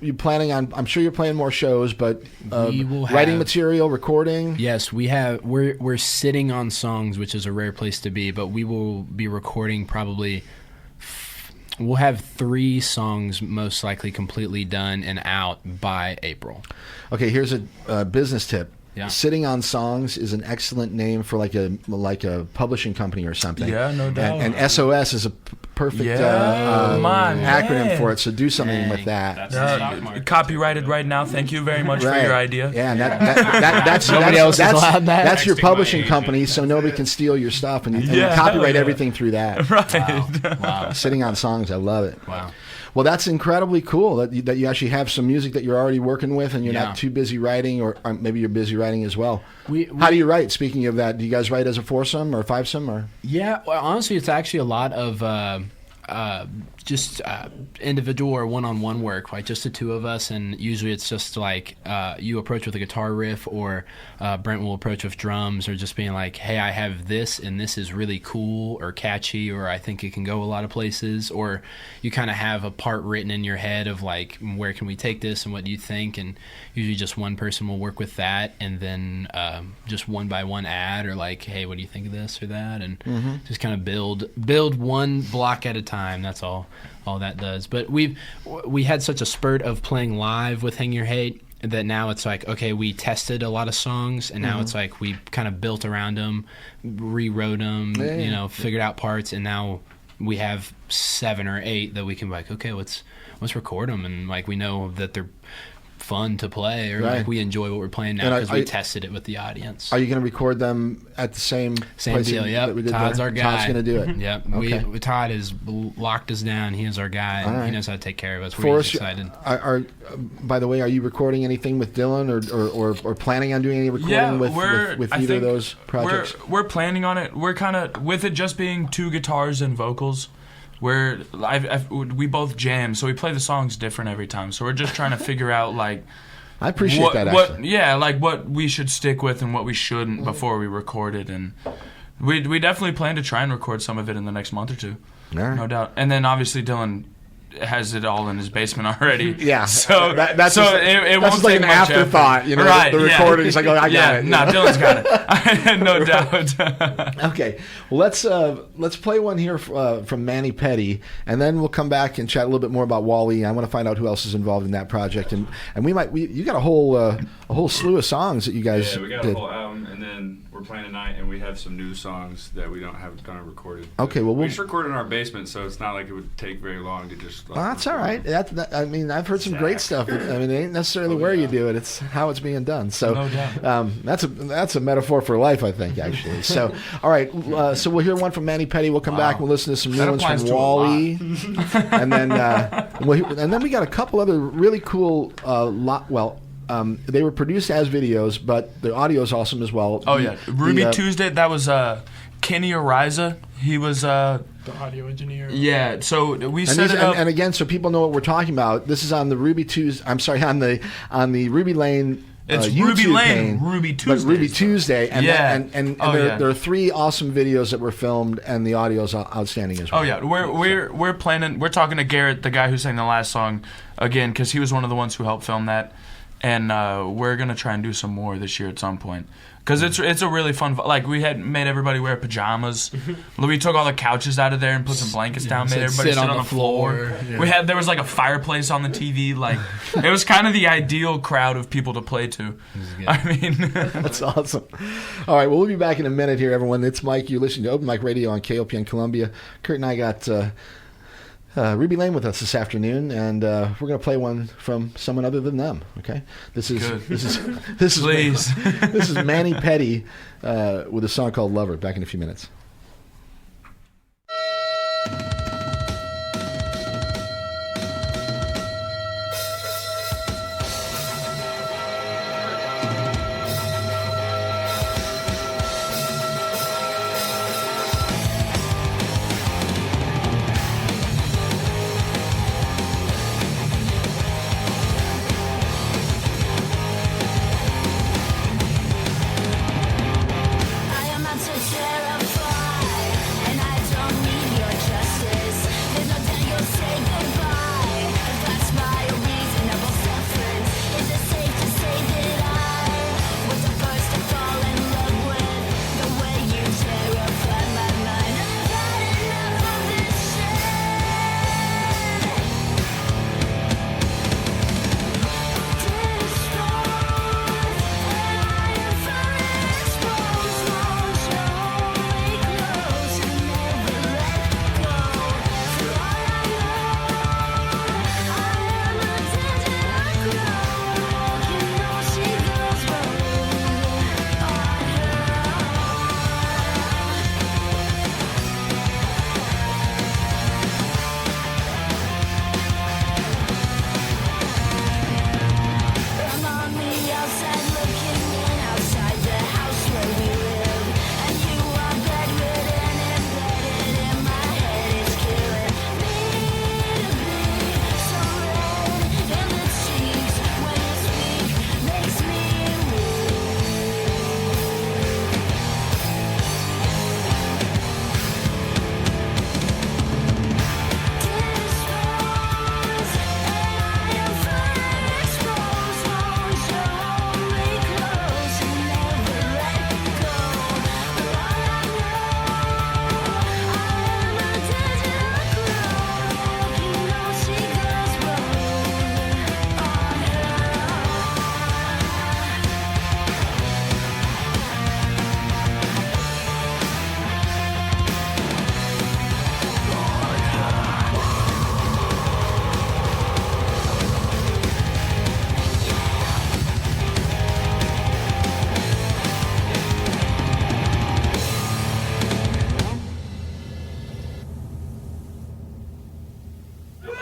you planning on? I'm sure you're playing more shows, but We will writing have- material, recording. Yes, we're sitting on songs, which is a rare place to be, but we will be recording probably. We'll have 3 songs most likely completely done and out by April. Okay. Here's a business tip. Yeah. Sitting on Songs is an excellent name for like a publishing company or something. Yeah, no doubt. And SOS is a perfect acronym for it. So do something with that. Copyrighted right now. Thank you very much for your idea. Yeah, and that's Nobody else is allowed that. That's your publishing company, so nobody can steal your stuff, and you copyright everything through that. Right. Wow. Sitting on Songs, I love it. Wow. Well, that's incredibly cool that you actually have some music that you're already working with, and you're Yeah. not too busy writing, or maybe you're busy writing as well. We- How do you write? Speaking of that, do you guys write as a foursome or fivesome? Or Yeah, well, honestly, it's actually a lot of just individual or one-on-one work, like just the two of us, and usually it's just like you approach with a guitar riff, or Brent will approach with drums, or just being like, hey, I have this, and this is really cool or catchy, or I think it can go a lot of places, or you kind of have a part written in your head of like, where can we take this, and what do you think, and usually just one person will work with that, and then just one by one add, or like, hey, what do you think of this or that, and just kind of build one block at a time. That's all that does. But we had such a spurt of playing live with Hang Your Hate that now it's like, okay, we tested a lot of songs, and now it's like we kind of built around them, rewrote them, figured out parts, and now we have 7 or 8 that we can be like, okay, let's record them, and like we know that they're fun to play, or like we enjoy what we're playing now because we tested it with the audience. Are you going to record them at the same place deal? that we did Todd's there? our guy. Todd's going to do it. Yep. Okay. Todd has locked us down. He is our guy. And He knows how to take care of us. We're Forrest, excited. By the way, are you recording anything with Dylan, or planning on doing any recording with either of those projects? We're planning on it. We're kind of with it just being 2 guitars and vocals. We both jam, so we play the songs different every time. So we're just trying to figure out like. I appreciate that. Actually. Like what we should stick with and what we shouldn't before we record it, and we definitely plan to try and record some of it in the next month or 2, no doubt. And then obviously Dylan has it all in his basement already. Yeah. So that's it won't just like take an much afterthought, effort. you know. Right, the recording is like, oh, I got it. No, Dylan's got it. No doubt. Okay. Well, let's play one here from Manny Petty, and then we'll come back and chat a little bit more about Wally. I want to find out who else is involved in that project, and you got a whole slew of songs that you guys we got did. a whole album, and then we're playing tonight, and we have some new songs that we don't have done recorded. Okay, well, we just recorded in our basement, so it's not like it would take very long to just. Well, that's all right. I mean, I've heard some great stuff. I mean, it ain't necessarily where you do it; it's how it's being done. So, no doubt. That's a metaphor for life, I think, actually. So, all right. So we'll hear one from Manny Petty. We'll come back. We'll listen to some new ones from Wally, and then we got a couple other really cool. They were produced as videos, but the audio is awesome as well. Oh yeah, Ruby Tuesday. That was Kenny Ariza. He was the audio engineer. Yeah, so we set it up. And again, so people know what we're talking about. This is on the Ruby Tuesday. I'm sorry, on the Ruby Lane. It's YouTube Ruby Lane, page, Ruby Tuesday. But Ruby Tuesday, and yeah. there are 3 awesome videos that were filmed, and the audio is outstanding as well. Oh yeah, we're planning. We're talking to Garrett, the guy who sang the last song, again, because he was one of the ones who helped film that, and we're gonna try and do some more this year at some point. Because it's a really fun. Like we had made everybody wear pajamas. We took all the couches out of there and put some blankets down. Made everybody sit on the floor. Yeah. There was like a fireplace on the TV. Like it was kind of the ideal crowd of people to play to. I mean, that's awesome. All right, well we'll be back in a minute here, everyone. It's Mike. You're listening to Open Mic Radio on KOPN Columbia. Kurt and I got Ruby Lane with us this afternoon, and we're going to play one from someone other than them. Okay, this is Manny Petty with a song called "Lover." Back in a few minutes. I am not so terrified.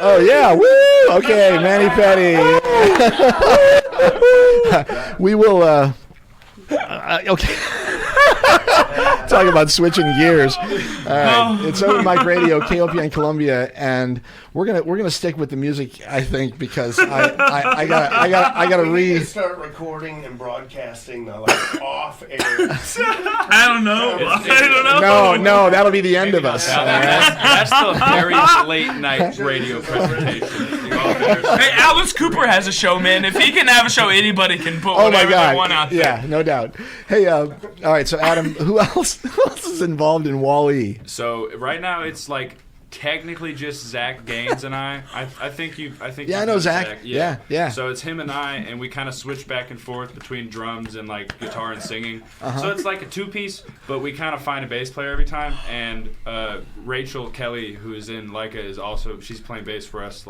Oh yeah, woo! Okay, Manny Petty. We will. Okay. Talk about switching gears. All right, it's Open Mic Radio, KOPN Columbia, and we're gonna stick with the music, I think, because I gotta start recording and broadcasting like off air. I don't know. No, that'll be the end of us. That's the very late night radio presentation. Hey, Alice Cooper has a show, man. If he can have a show, anybody can put Oh my whatever they God! want out there. Yeah, no doubt. Hey, all right. So Adam, who else is involved in Wall-E? So right now it's like technically just Zach Gaines and I. I think you. Yeah, I know Zach. Yeah. So it's him and I, and we kind of switch back and forth between drums and like guitar and singing. So it's like a two-piece, but we kind of find a bass player every time. And Rachel Kelly, who is in Leica, is also she's playing bass for us.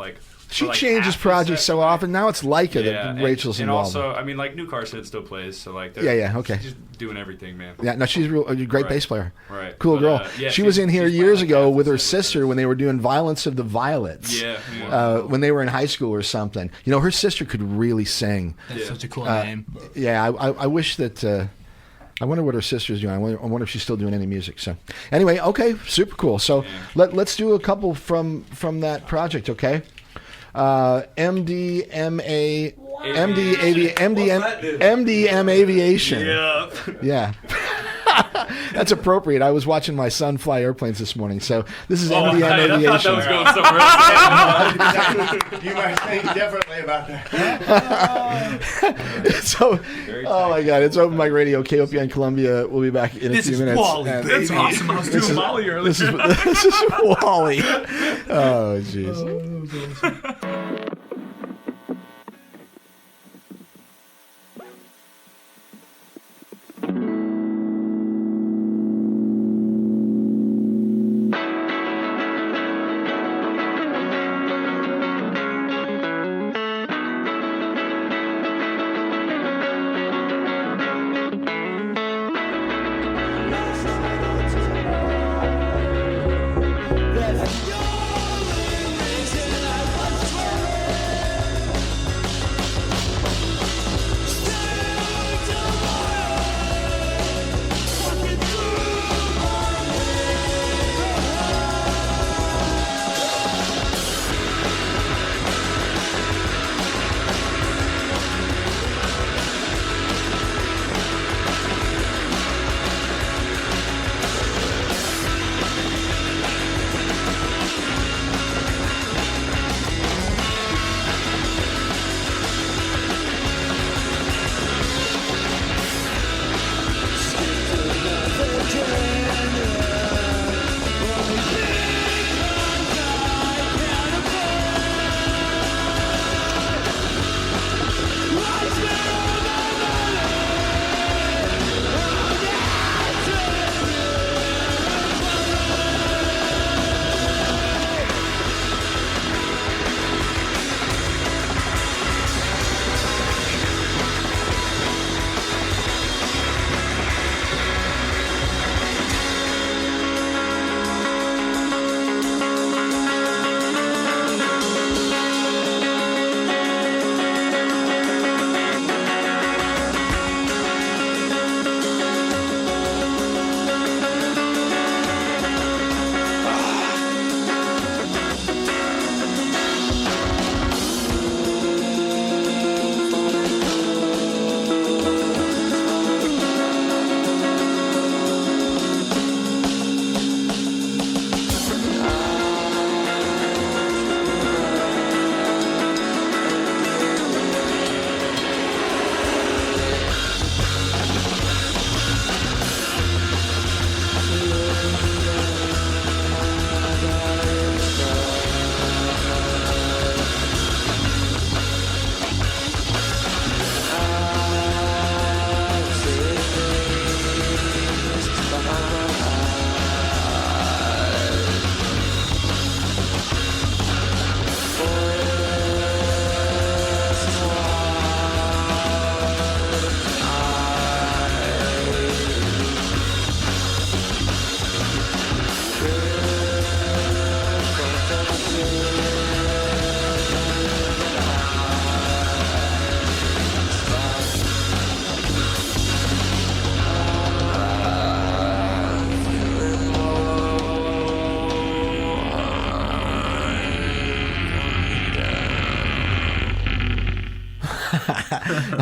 She like changes half the projects set. so often. Now it's Leica that Rachel's and involved. also, I mean, like New Car Set still plays, so like okay. she's just doing everything, man. Yeah, no, she's a great bass player. Right. Cool But, girl. yeah, she was in here she's years playing ago half with the her set. sister when they were doing Violence of the Violets. Yeah. When they were in high school or something. You know, her sister could really sing. That's such a cool name. Yeah, I wish that. I wonder what her sister's doing. I wonder if she's still doing any music. So, anyway, okay, super cool. So let's do a couple from that project, okay? MDM Aviation. Yeah. That's appropriate. I was watching my son fly airplanes this morning. So this is MDM Aviation. I thought that was going somewhere else. You might think differently about that. So, oh my God, it's Open Mic Radio, KOPN Columbia. We'll be back in a few minutes. Wally, that's awesome. I was doing Wally earlier. This is Wally. Oh, jeez. Your religion, I was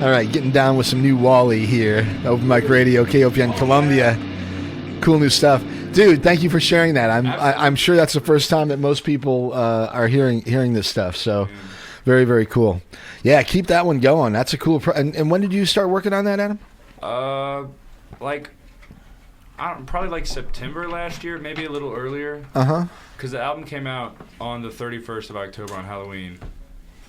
All right, getting down with some new Wally here. Open Mic Radio, KOPN Columbia. Cool new stuff. Dude, thank you for sharing that. I'm sure that's the first time that most people are hearing this stuff. So very, very cool. Yeah, keep that one going. That's a cool and when did you start working on that, Adam? Like probably like September last year, maybe a little earlier. Because the album came out on the 31st of October on Halloween,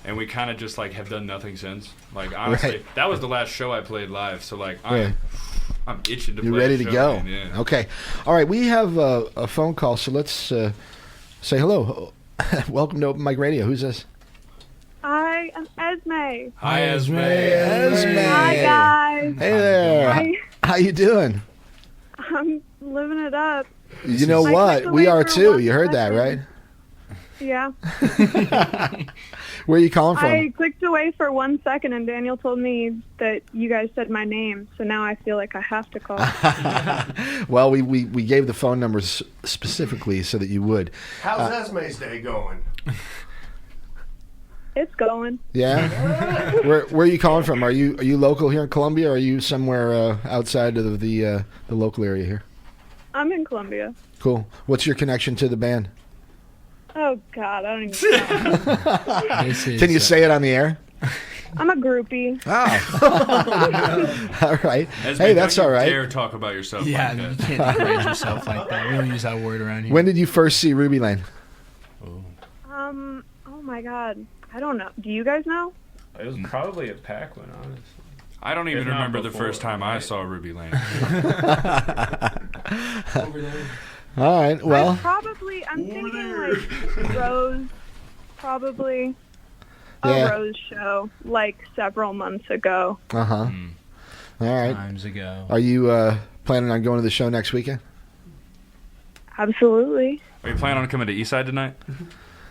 and we kind of just like have done nothing since. Like honestly, that was the last show I played live. So like I'm itching to. You're play ready the to show go. again, yeah. Okay, all right. We have a phone call, so let's say hello. Welcome to Open Mic Radio. Who's this? Hi, I'm Esme. Hi, Esme. Esme. Hi, guys. Hey there. Hi. How you doing? I'm living it up. You know what? We are too. You heard that, right? Yeah. Where are you calling from? I clicked away for 1 second, and Daniel told me that you guys said my name, so now I feel like I have to call. Well, we gave the phone numbers specifically so that you would. How's Esme's day going? It's going. Yeah. Where are you calling from? Are you local here in Columbia, or are you somewhere outside of the local area here? I'm in Columbia. Cool. What's your connection to the band? Oh, God, I don't even know. Can you say it on the air? I'm a groupie. Oh. All right. Esme, Hey, that's don't all you right. dare talk about yourself Yeah, like that. you can't degrade yourself like that. We don't use that word around here. When did you first see Ruby Lane? Oh, my God. I don't know. Do you guys know? It was probably at Paquin, honestly. I don't even If not remember the before, first time I right? saw Ruby Lane. All right. Well. I'm thinking like Rose, probably a Yeah. Rose show like several months ago. Uh huh. All right. Times ago. Are you planning on going to the show next weekend? Absolutely. Are you planning on coming to Eastside tonight?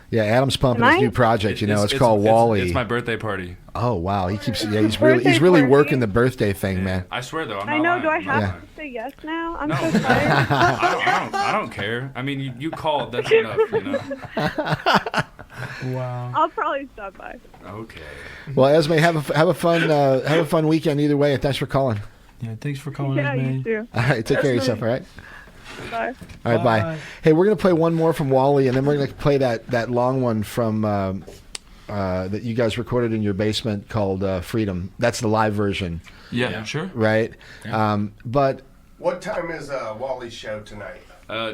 Yeah, Adam's pumping his Tonight? new project. You know, it's called Wally. It's my birthday party. Oh wow, he keeps. Yeah, he's Birthday really party? working the birthday thing, man. I swear though, I'm I not know. lying. Do I I'm not have Yeah. lying. to say yes now? I'm No. so tired. I don't care. I mean, you called. That's enough, you know. Wow. I'll probably stop by. Okay. Well, Esme, have a fun weekend either way. And thanks for calling. Yeah, thanks for calling Yeah, us, you man. too. All right, take care of yourself. All right. Bye. All right, bye. Hey, we're gonna play one more from Wally, and then we're gonna play that long one from that you guys recorded in your basement called Freedom. That's the live version, Yeah, sure. right? But What time is Wally's show tonight?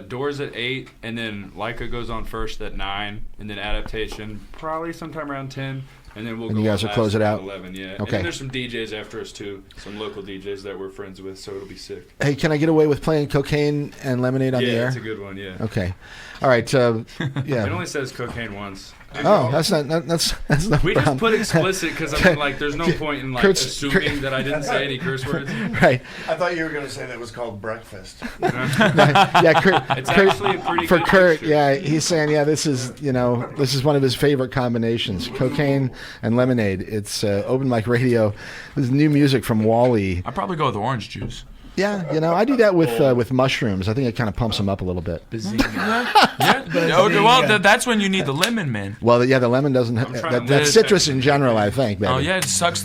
Doors at 8, and then Leica goes on first at 9, and then Adaptation probably sometime around 10, and then we'll And go you guys on will close last it around out? 11, yeah. And Okay. then there's some DJs after us too, some local DJs that we're friends with, so it'll be sick. hey, can I get away with playing Cocaine and Lemonade on the Yeah, air? that's a good one, yeah. Okay. All right. It Yeah. only says cocaine once. Oh, that's not no We just problem. put explicit because I mean, like, there's no point in like Kurt's- assuming that I didn't say any curse words. Right. I thought you were going to say that it was called breakfast. Yeah, Kurt. It's actually a pretty for good Kurt. mixture. Yeah, he's saying, yeah, this is one of his favorite combinations: cocaine and lemonade. It's Open Mic Radio. This is new music from Wally. I'd probably go with orange juice. Yeah, I do that with mushrooms. I think it kind of pumps them up a little bit. Yeah. Okay, well, that's when you need the lemon, man. Well, yeah, the lemon doesn't. That's citrus in general, I think. Baby. Oh yeah, it sucks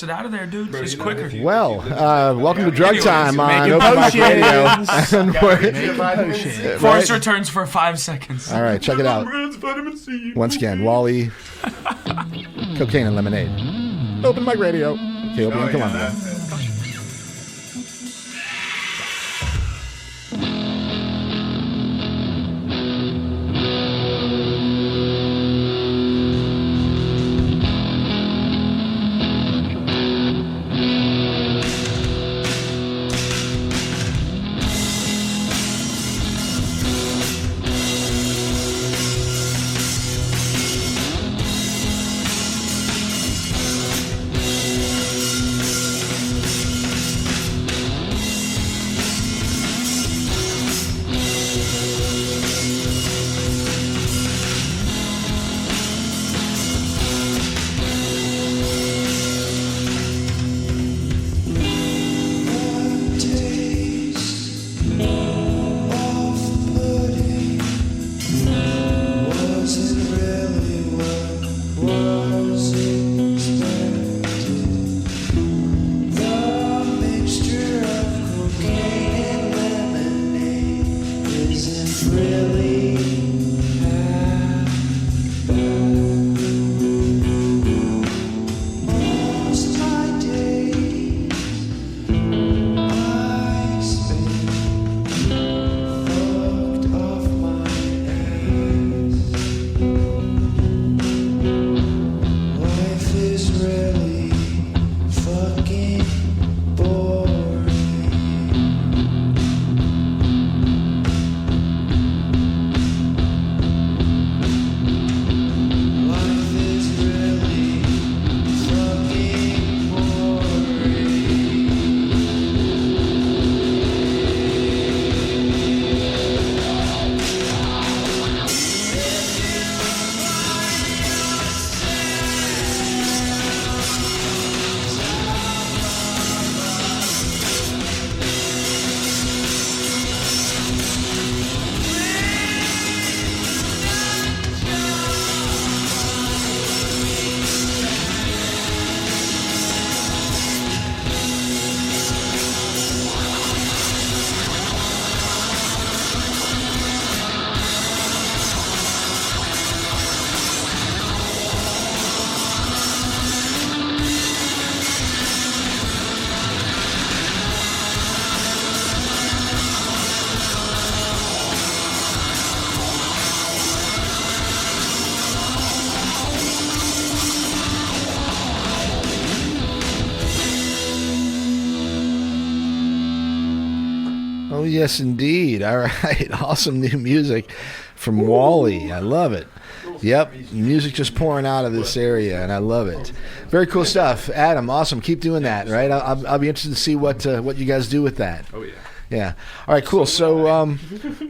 it out of there, dude. It's quicker. Well, welcome to Drug Anyways, Time on making Open Mic Radio. potions. And we're- Potion. Force right? returns for 5 seconds. All right, check it out. Once again, Wally, cocaine and lemonade. Open Mic Radio. KOPN Columbia. Oh, yes, indeed. All right. Awesome new music from Wally. I love it. Yep. Music just pouring out of this area, and I love it. Very cool stuff. Adam, awesome. Keep doing that, right? I'll be interested to see what you guys do with that. Oh, yeah. Yeah. All right, cool. So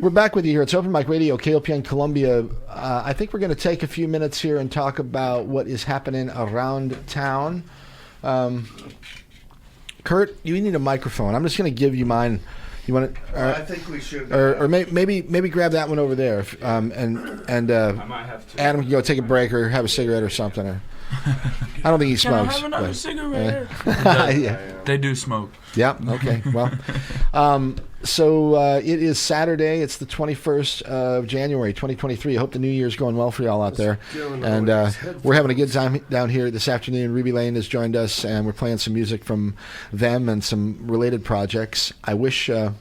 we're back with you here. It's Open Mic Radio, KOPN Columbia. I think we're going to take a few minutes here and talk about what is happening around town. Kurt, you need a microphone. I'm just going to give you mine. You want to? I think we should. Or maybe grab that one over there. I might have to. Adam can go take a break or have a cigarette or something. Or I don't think he smokes. Can I have another cigarette? Yeah. They do smoke. Yeah. Okay. Well, so it is Saturday. It's the 21st of January, 2023. I hope the New Year's going well for y'all out there. And we're having a good time down here this afternoon. Ruby Lane has joined us, and we're playing some music from them and some related projects. I wish that.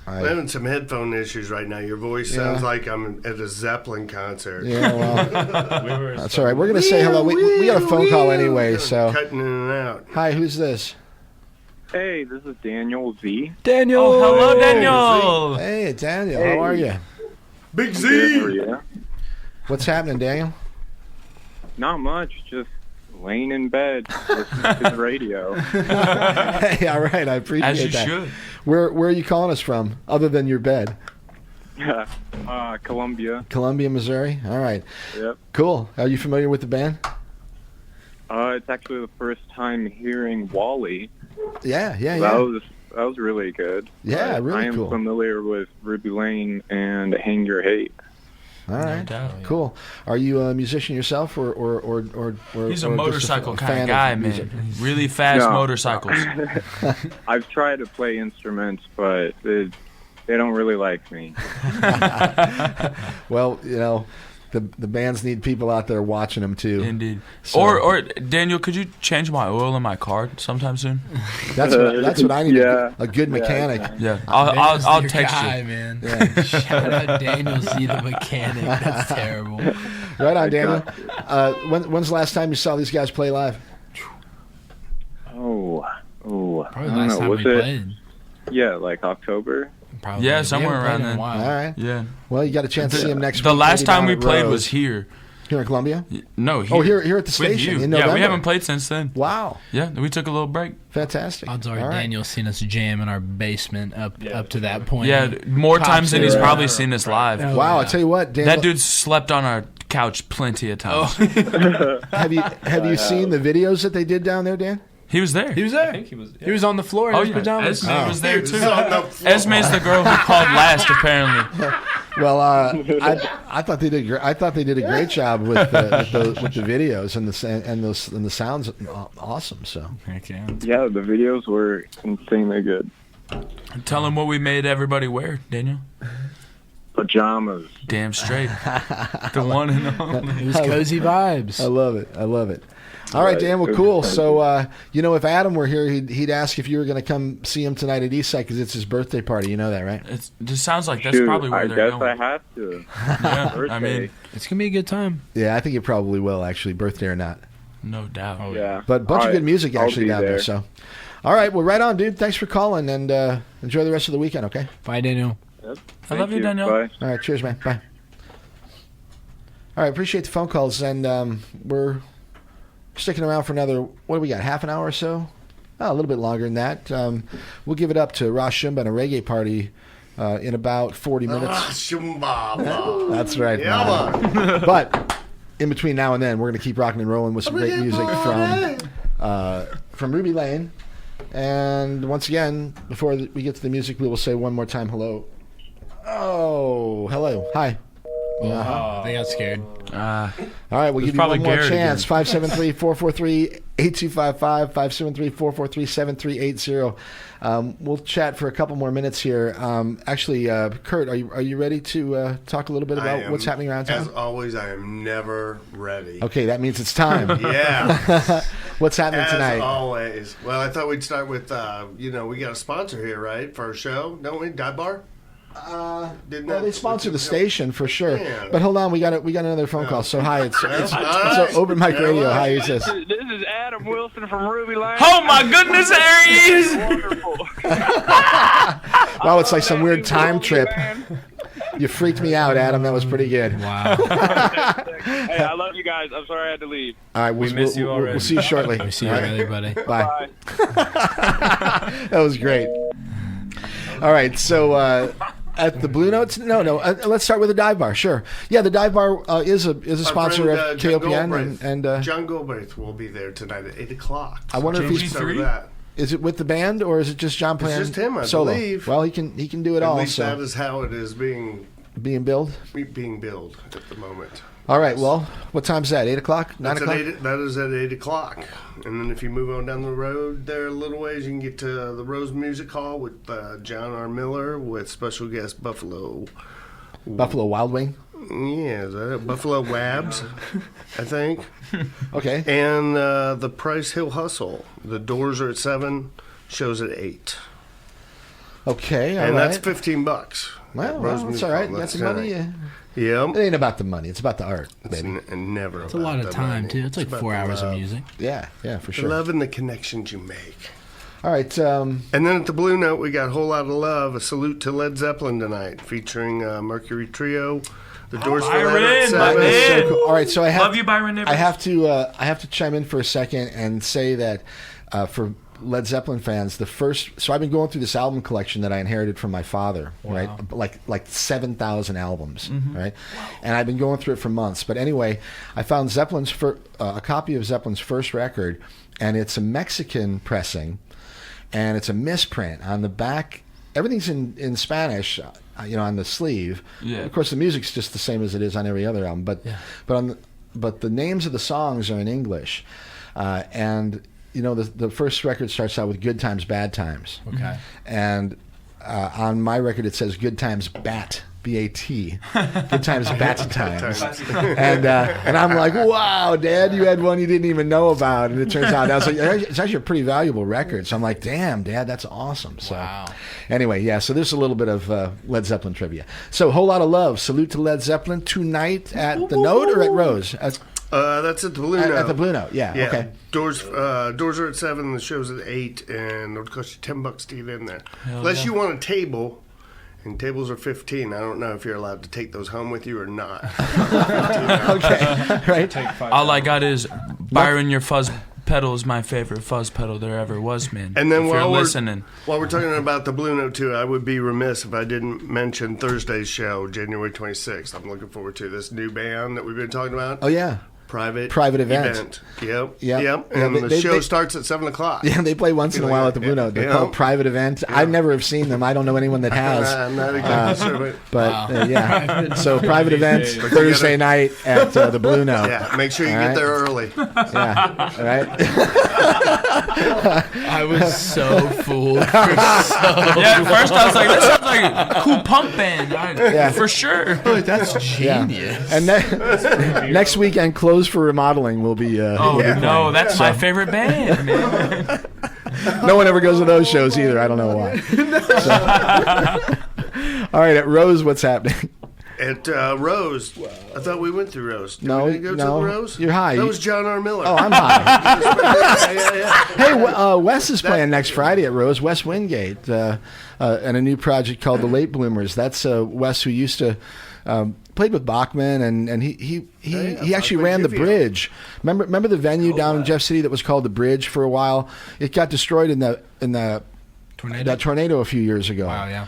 I'm having some headphone issues right now. Your voice sounds like I'm at a Zeppelin concert. Yeah, well, that's all right. We're going to say hello. We got a phone call anyway, so. Cutting in and out. Hi, who's this? Hey, this is Daniel Z. Daniel! Oh, hello, Daniel! Hey, Daniel. How are you? Big Z! Yeah. What's happening, Daniel? Not much, just laying in bed, listening to the radio. Hey, all right. I appreciate that. As you should. Where are you calling us from, other than your bed? Columbia. Columbia, Missouri? All right. Yep. Cool. Are you familiar with the band? It's actually the first time hearing Wally. Yeah. That was really good. Yeah, really I am cool. familiar with Ruby Lane and Hang Your Hate. All right. Cool. Are you a musician yourself, or He's a or motorcycle just a kind fan of guy, music? man. Really fast motorcycles. I've tried to play instruments, but they don't really like me. Well, the bands need people out there watching them too. Indeed. So- Or Daniel, could you change my oil in my car sometime soon? That's what I need. Yeah. A good mechanic. Yeah, I'll Your text guy, you. man. Yeah. Shout out Daniel Z, the mechanic. That's terrible. Right on, Daniel. When's the last time you saw these guys play live? Probably Probably the last time we played. Yeah, like October. Probably. Yeah, We somewhere haven't around played in a then. while. All right. Yeah. Well, you got a chance to see them next week. The last maybe time down we at played Rose. was here. Here in Columbia? No, here. Here at the With station you. in Yeah, November. we haven't played since then. Wow. Yeah, we took a little break. Fantastic. Odds are All right. Daniel's seen us jam in our basement up to that point. Yeah, more Top times than he's zero. probably seen us live. Oh, Wow, yeah. I tell you what, Daniel. That dude slept on our couch plenty of times. Have you seen the videos that they did down there, Dan? He was there. He was there. I think he was. He was on the floor in Oh his yeah, pajamas. Esme was there He was too. on the floor. Esme's the girl who called last, apparently. Well, I thought they did. I thought they did a great job with the videos and the sounds. Awesome. So Heck yeah. Yeah, the videos were insanely good. Tell him what we made everybody wear, Daniel. Pajamas. Damn straight. The one and only. It was cozy vibes. I love it. All right, Dan. Well, cool. So, if Adam were here, he'd ask if you were going to come see him tonight at Eastside because it's his birthday party. You know that, right? It just sounds like that's Shoot, probably where I they're guess going. I have to. Yeah, I Birthday. mean, It's going to be a good time. Yeah, I think you probably will actually, birthday or not. no doubt. Yeah. But a bunch All of good right, music I'll actually be down there. there. So, all right. Well, right on, dude. Thanks for calling and enjoy the rest of the weekend. Okay. Bye, Daniel. Yep. I love you, Daniel. Bye. All right. Cheers, man. Bye. All right. Appreciate the phone calls, and we're sticking around for another. What do we got? Half an hour or so? Oh, a little bit longer than that. We'll give it up to Rosh Shumba and a reggae party in about 40 minutes. Shumba. That's right. Yeah, man. But in between now and then, we're going to keep rocking and rolling with some great music from Ruby Lane. And once again, before we get to the music, we will say one more time hello. Oh, hello. Hi. Oh, they got scared. All right, we'll give you probably one more Garrett chance. again. 573-443-8255, 573-443-7380. We'll chat for a couple more minutes here. Actually, Kurt, are you ready to talk a little bit about what's happening around town? As always, I am never ready. Okay, that means it's time. Yeah. What's happening As tonight? always. Well, I thought we'd start with, we got a sponsor here, right, for our show, don't we? Dive Bar? Well, they sponsor the station for sure. Yeah. But hold on, we got another phone call. So hi, it's Open Mic Radio. Hi, who's this? This is Adam Wilson from Ruby Lane. Oh my goodness, Aries! Wonderful. Wow, it's like some weird time trip. You freaked me out, Adam. That was pretty good. Wow. Hey, I love you guys. I'm sorry I had to leave. All right, We miss you already. We'll see you shortly. We see you All right. later, buddy. Bye. That was great. All right, so at the Blue Notes, let's start with the Dive Bar. Sure, yeah, the Dive Bar is a Our sponsor friend, of John KOPN, Galbraith. and John Galbraith will be there tonight at 8:00. I wonder if he's Start with that. Is it with the band or is it just John playing It's just him, I solo? believe. Well, he can do it At all. least So that is how it is being billed. billed at the moment. All right. Well, what time's that? 8:00? 9 That's o'clock? that is at 8:00. And then if you move on down the road there a little ways, you can get to the Rose Music Hall with John R. Miller with special guest Buffalo Wild Wing. Yeah, is that it? Buffalo Wabs, I think. Okay. And the Price Hill Hustle. The doors are at 7, shows at 8. Okay. All And right. that's $15. Well, Rose it's Music all right. Hall. You got That's the money. tonight. Yeah. Yep. It ain't about the money. It's about the art, baby. Never. It's a lot of time, too. It's like 4 hours of music. Yeah, for The sure. love and the connections you make. All right. And then at the Blue Note, we got a whole lot of love. A salute to Led Zeppelin tonight, featuring Mercury Trio. The doors for that are at Byron, my 7. man. So cool. All right. So I have Love you, Byron Nivers. I have to chime in for a second and say that for Led Zeppelin fans, so I've been going through this album collection that I inherited from my father, right? Like 7,000 albums, right? And I've been going through it for months. But anyway, I found a copy of Zeppelin's first record, and it's a Mexican pressing, and it's a misprint on the back. Everything's in Spanish, on the sleeve. Yeah. Of course, the music's just the same as it is on every other album, but the names of the songs are in English, and the first record starts out with Good Times, Bad Times. Okay. And on my record it says Good Times, BAT. B-A-T. Good Times, Bat Times. And I'm like, wow, Dad, you had one you didn't even know about. And it turns out it's actually a pretty valuable record. So I'm like, damn, Dad, that's awesome. So anyway, yeah, so there's a little bit of Led Zeppelin trivia. So whole lot of love. Salute to Led Zeppelin tonight at the Note or at Rose? That's at the Blue Note. At the Blue Note, yeah. Okay. Doors are at 7. The show's at 8, and it'll cost you $10 to get in there, unless you want a table. And tables are 15. I don't know if you're allowed to take those home with you or not. Okay, right. All I got is Byron, your fuzz pedal is my favorite fuzz pedal there ever was, man. And then if while you're listening, we're talking about the Blue Note too, I would be remiss if I didn't mention Thursday's show, January 26th. I'm looking forward to this new band that we've been talking about. Oh yeah. Private event. Yep. Yep. And Yeah, the show starts at 7 o'clock. Yeah, they play once in a while at the Blue Note. They're called Private Event. I never have seen them. I don't know anyone that has. I'm not exactly sure. But yeah. So Private Event Thursday night at the Blue Note. Yeah, make sure you get there early. Yeah. All right. I was so fooled. at first I was like, this sounds like a cool punk band. For sure. That's genius. And next weekend, Close for Remodeling will be. No, that's my favorite band, man. No one ever goes to those shows either. I don't know why. All right, at Rose, what's happening? At Rose, I thought we went through Rose. Did No, we go to the Rose? You're high. That was John R. Miller. Oh, I'm high. yeah. Hey, Wes is playing next Friday at Rose. Wes Wingate, and a new project called The Late Bloomers. That's Wes who used to played with Bachman, and he actually ran the Bridge. Remember the venue down in Jeff City that was called the Bridge for a while? It got destroyed in the tornado a few years ago. Wow, yeah.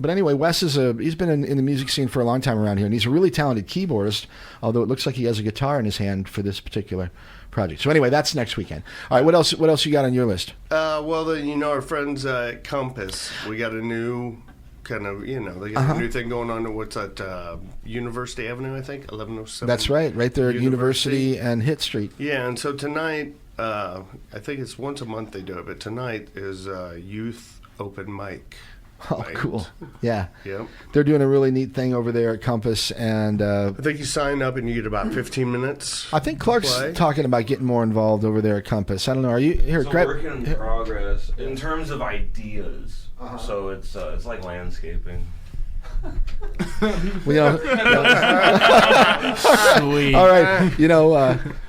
But anyway, Wes he's been in the music scene for a long time around here, and he's a really talented keyboardist, although it looks like he has a guitar in his hand for this particular project. So anyway, that's next weekend. All right, what else you got on your list? Our friends at Compass, we got a new kind of, they got a new thing going on. What's that, University Avenue, I think, 1107. That's right there at University and Hit Street. Yeah, and so tonight, I think it's once a month they do it, but tonight is Youth Open Mic. Oh, night. cool. Yeah. Yep. They're doing a really neat thing over there at Compass, and I think you sign up and you get about 15 minutes. I think Clark's talking about getting more involved over there at Compass. I don't know. Are you here? It's a work in progress in terms of ideas. So it's like landscaping. Sweet. All right.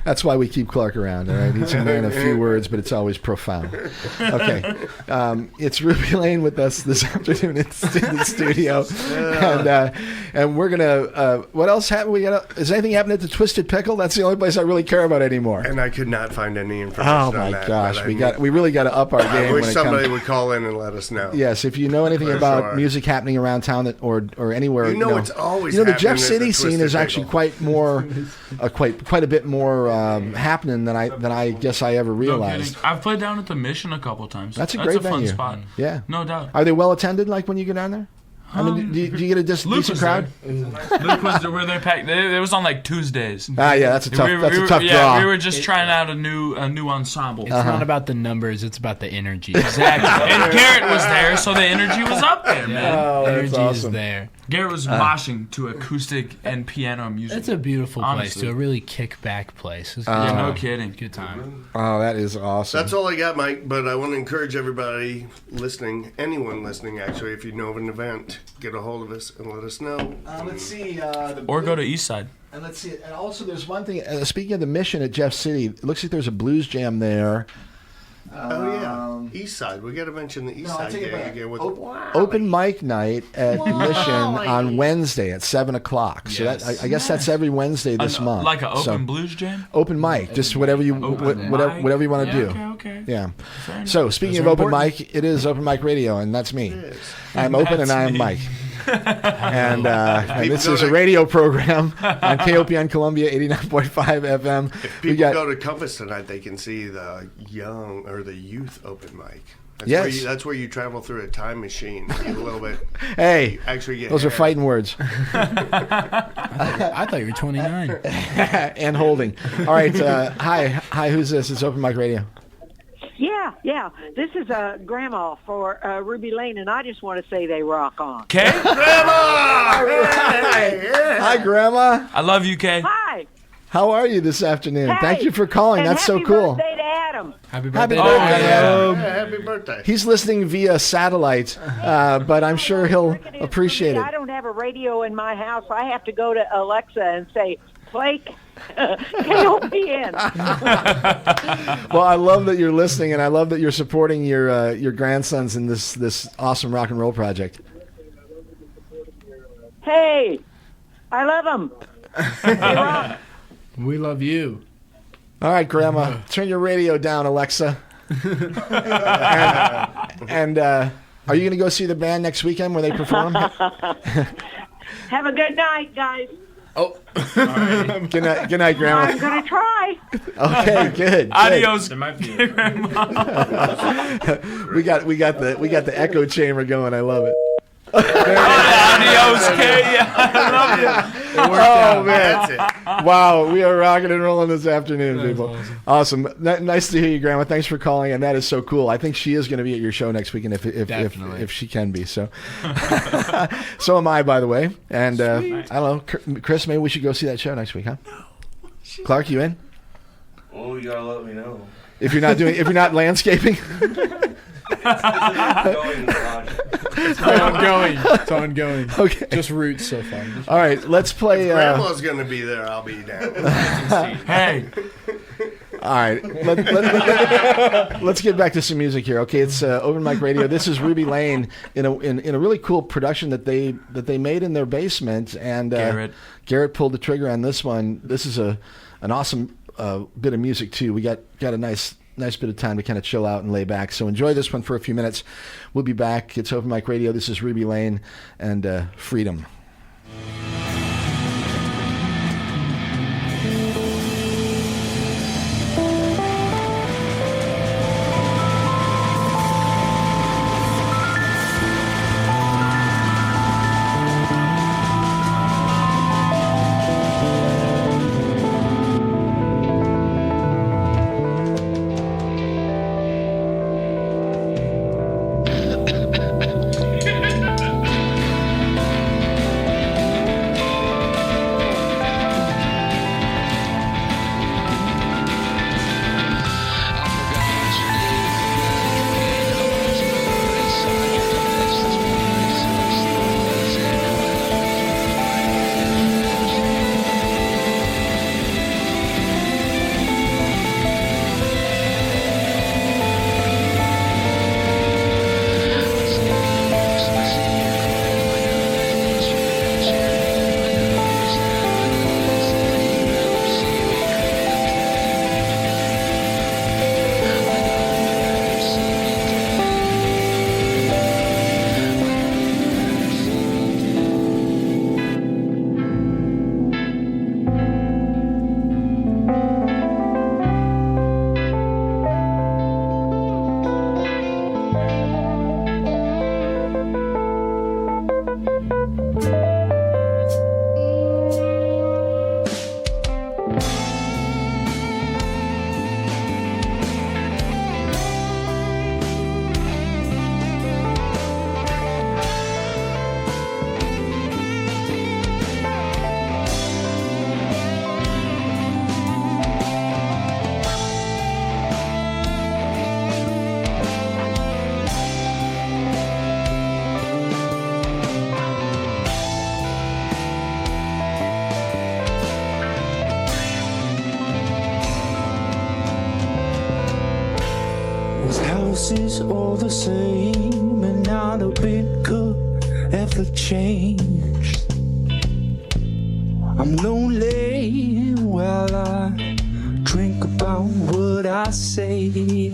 That's why we keep Clark around. All right, he's a man of few words, but it's always profound. Okay, it's Ruby Lane with us this afternoon in the studio, and we're gonna. What else happened? Is anything happening at the Twisted Pickle? That's the only place I really care about anymore. And I could not find any information. Oh on my that, gosh, but we really got to up our game. I wish when it somebody comes. would call in and let us know. Yes, if you know anything For about sure. music happening around town or anywhere, You know it's always the Jeff happening at City the scene Twisted is actually Pickle. quite more, quite a bit more happening than I guess I ever No realized. kidding. I've played down at the Mission a couple times. That's a great fun venue. spot. Yeah, No doubt. Are they well attended? Like when you go down there? I mean, do you get a Luke decent was crowd? there. Luke was there. Were they packed? It was on like Tuesdays. Ah, yeah, that's a tough. That's a tough yeah, draw. we were just trying out a new ensemble. It's not about the numbers; it's about the energy. Exactly. And Garrett was there, so the energy was up there, man. Oh, that's energy is awesome. there. Garrett was moshing to acoustic and piano music. It's a beautiful place, Honestly. to a really kick-back place. It's Yeah, no good. kidding. Good time. Oh, that is awesome. That's all I got, Mike. But I want to encourage everybody listening, anyone listening, actually, if you know of an event, get a hold of us and let us know. Let's see. Or go to Eastside. And let's see. And also, there's one thing. Speaking of the Mission at Jeff City, it looks like there's a blues jam there. Oh yeah, East Side. We got to mention the East Side take it gang back. again with Open mic night at Mission on Wednesday at 7:00. So Yes. that, I guess that's every Wednesday this month. Like an open So, blues jam? open mic, just whatever you whatever you want to do. Okay. Yeah. Fair enough. So speaking of open mic, it is Open Mic Radio, and that's me. I'm open and I am Mike. And this is a radio program on KOPN Columbia 89.5 FM. If people go to Compass tonight, they can see the youth open mic. That's Yes. where that's where you travel through a time machine. You get a little bit. Hey, you actually get those are hair. fighting words. I thought you were 29. And holding. All right. Hi. Who's this? It's Open Mic Radio. Yeah. This is Grandma for Ruby Lane, and I just want to say they rock on. Kay? Hi, Grandma. I love you, Kay. Hi. How are you this afternoon? Hey, Thank you for calling. and That's so happy cool. Birthday to Adam. Happy Happy birthday. birthday, Adam. Yeah, happy birthday. He's listening via satellite, but I'm sure he'll appreciate it. I don't have a radio in my house. I have to go to Alexa and say, play KOPN. Well, I love that you're listening, and I love that you're supporting your grandsons in this awesome rock and roll project. Hey, I love them. They rock. We love you. All right, Grandma, turn your radio down, Alexa. and are you going to go see the band next weekend where they perform? Have a good night, guys. Oh, good night, Grandma. I'm going to try. Okay, good. Adios. There might be We got the echo chamber going. I love it. Adios, Kay. I love you. Oh man, wow, we are rocking and rolling this afternoon, people. Awesome. Nice to hear you, Grandma. Thanks for calling, and that is so cool. I think she is going to be at your show next weekend if she can be. So, so am I, by the way. And I don't know, Chris. Maybe we should go see that show next week, huh? No. Clark, you in? Oh, you gotta let me know. If you're not landscaping. It's ongoing. It's ongoing. Okay. Just roots so far. All right, let's play. If Grandma's going to be there, I'll be down. Hey. All right, let's get back to some music here. Okay, it's Open Mic Radio. This is Ruby Lane in a really cool production that they made in their basement, and Garrett pulled the trigger on this one. This is an awesome bit of music too. We got a nice bit of time to kind of chill out and lay back. So enjoy this one for a few minutes. We'll be back. It's Open Mic Radio. This is Ruby Lane and Freedom. This house is all the same, and not a bit could ever change. I'm lonely while I drink about what I say.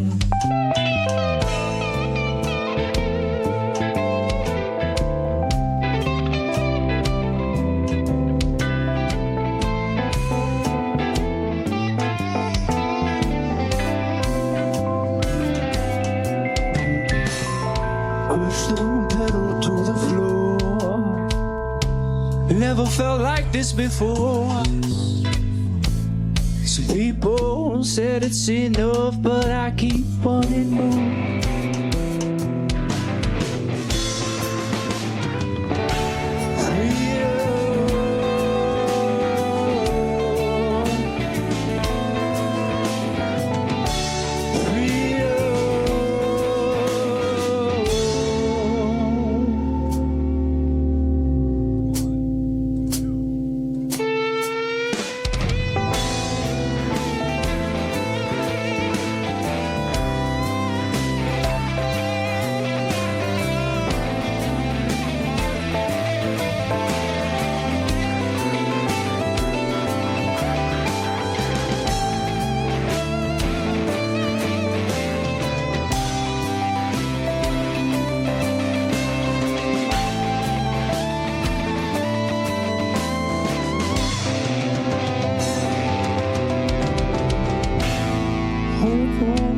Push the pedal to the floor. Never felt like this before. Some people said it's enough, but I keep wanting more.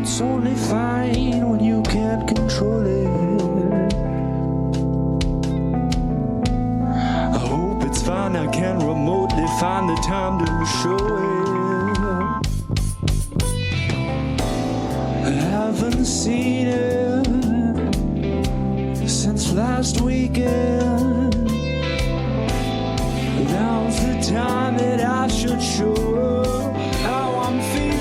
It's only fine when you can't control it. I hope it's fine, I can remotely find the time to show it. I haven't seen it since last weekend. Now's the time that I should show how I'm feeling.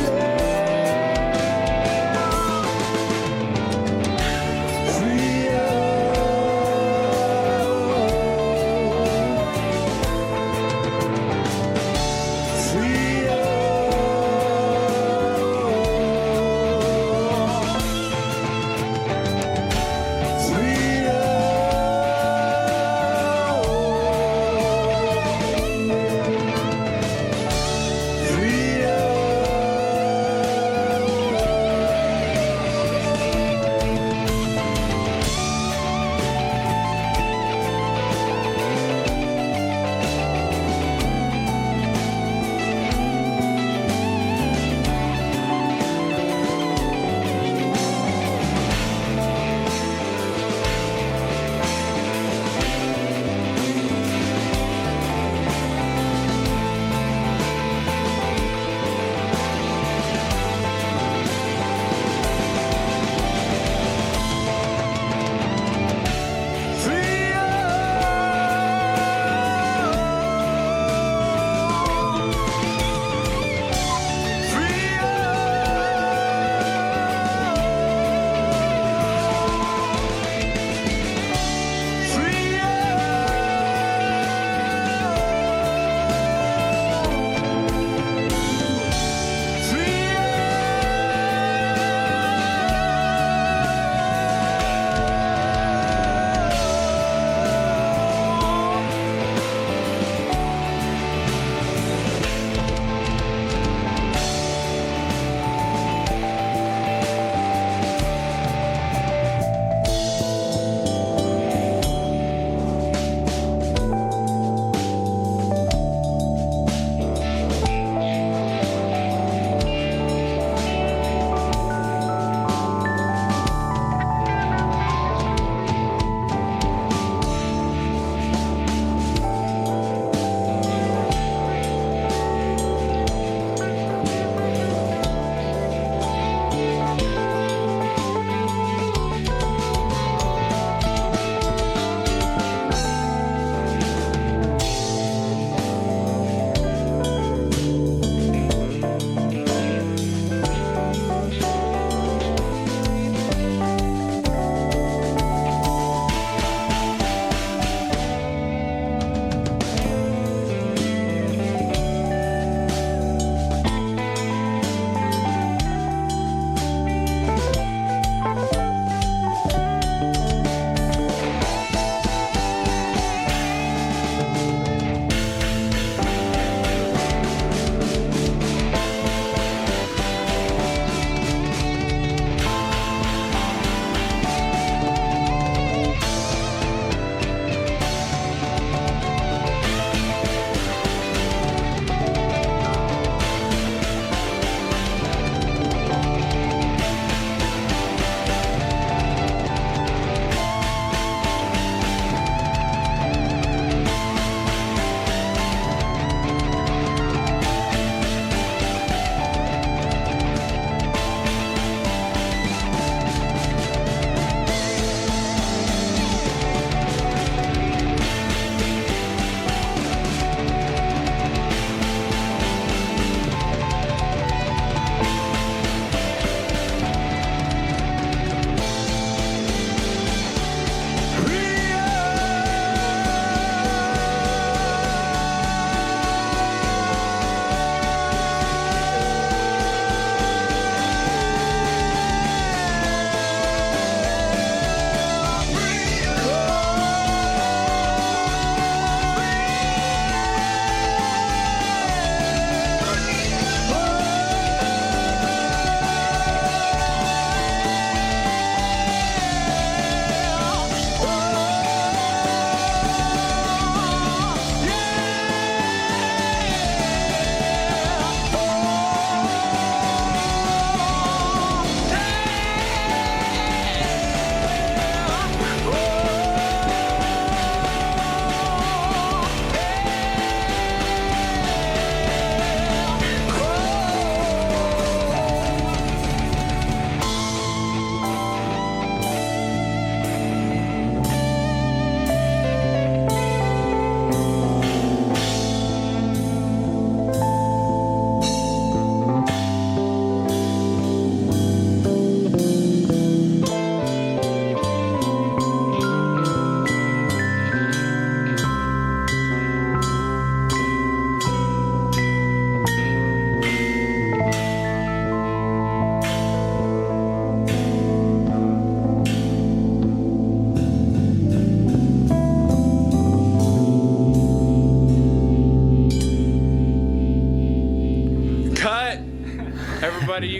Free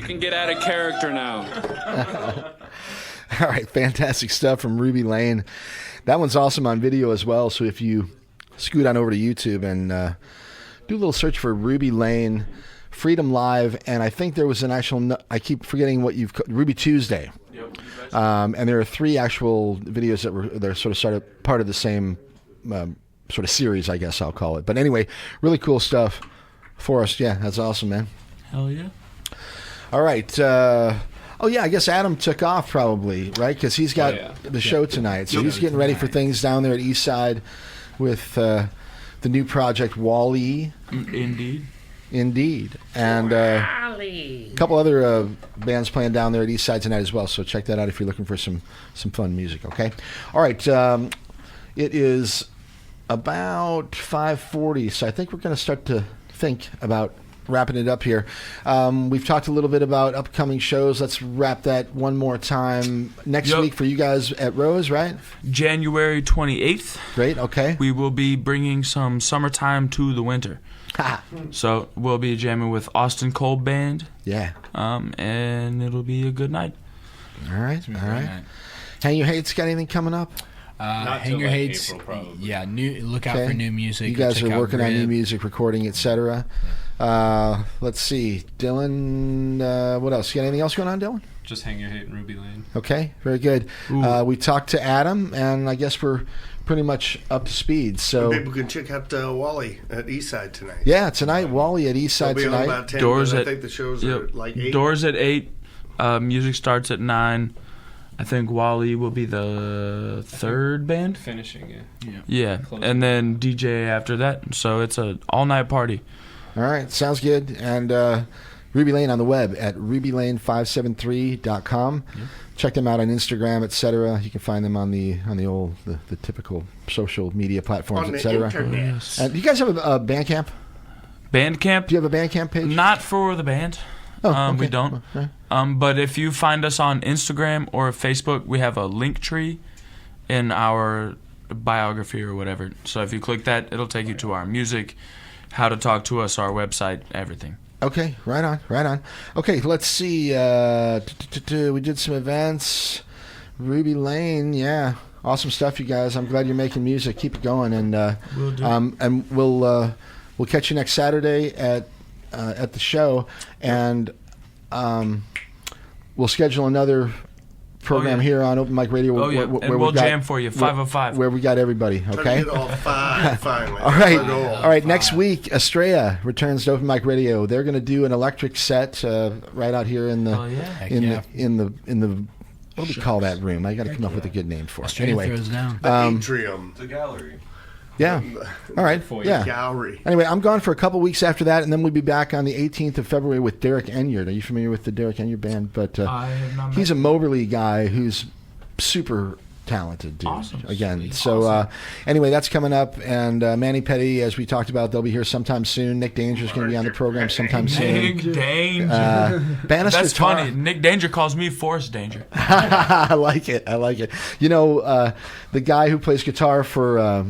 you can get out of character now. All right, fantastic stuff from Ruby Lane. That one's awesome on video as well. So if you scoot on over to YouTube and do a little search for Ruby Lane, Freedom Live, and I think there was an actual, I keep forgetting what you've, Ruby Tuesday. And there are 3 actual videos that they're sort of part of the same sort of series, I guess I'll call it. But anyway, really cool stuff for us. Yeah, that's awesome, man. Hell yeah. All right. Oh, yeah, I guess Adam took off probably, right? Because he's got the show tonight. So he's getting ready for things down there at Eastside with the new project, Wall-E. Indeed. And a couple other bands playing down there at Eastside tonight as well. So check that out if you're looking for some fun music, okay? All right. It is about 5:40, so I think we're going to start to think about wrapping it up here. We've talked a little bit about upcoming shows. Let's wrap that one more time. Next week for you guys at Rose, right? January 28th. Great, okay. We will be bringing some summertime to the winter. So we'll be jamming with Austin Kolb Band. Yeah. And it'll be a good night. All right. Hang Your Hate's got anything coming up? Hang Your Hate's, yeah. Look out for new music. You guys are working on new music, recording, etc. Let's see, Dylan. What else? You got anything else going on, Dylan? Just Hang Your Hate in Ruby Lane. Okay, very good. We talked to Adam, and I guess we're pretty much up to speed. So people can check out Wally at Eastside tonight. Yeah, tonight, Wally at Eastside tonight. About 10, Doors I think the shows are like 8. Doors at 8. Music starts at 9. I think Wally will be the third band. Finishing, Yeah. And then DJ after that. So it's an all-night party. All right, sounds good. And Ruby Lane on the web at rubylane573.com. Yep. Check them out on Instagram, etc. You can find them on the typical social media platforms, etc. And do you guys have a Bandcamp? Bandcamp? Do you have a Bandcamp page? Not for the band. Okay. We don't. Okay. But if you find us on Instagram or Facebook, we have a link tree in our biography or whatever. So if you click that, it'll take you to our music, how to talk to us, our website, everything. Okay, right on. Okay, let's see. We did some events. Ruby Lane, yeah. Awesome stuff, you guys. I'm glad you're making music. Keep it going. And we'll do. And we'll catch you next Saturday at the show, and we'll schedule another program here on Open Mic Radio. Where we'll jam for you, 505. Where we got everybody, okay? Get all 5 finally. All right. Next week, Estrella returns to Open Mic Radio. They're going to do an electric set right out here in the in the what do we call that room? I got to come up with a good name for it. Estrella anyway, throws down. The atrium, the gallery. Yeah. All right. Yeah. Gallery. Anyway, I'm gone for a couple weeks after that, and then we'll be back on the 18th of February with Derek Enyard. Are you familiar with the Derek Enyard band? But I have not he's a Moberly guy who's super talented dude. Awesome. Again. Sweet. So Awesome. Anyway, that's coming up, and Manny Petty, as we talked about, they'll be here sometime soon. Nick Danger's going to be on the program sometime soon. Nick Danger. Bannister That's funny. Nick Danger calls me Forrest Danger. I like it. You know, the guy who plays guitar for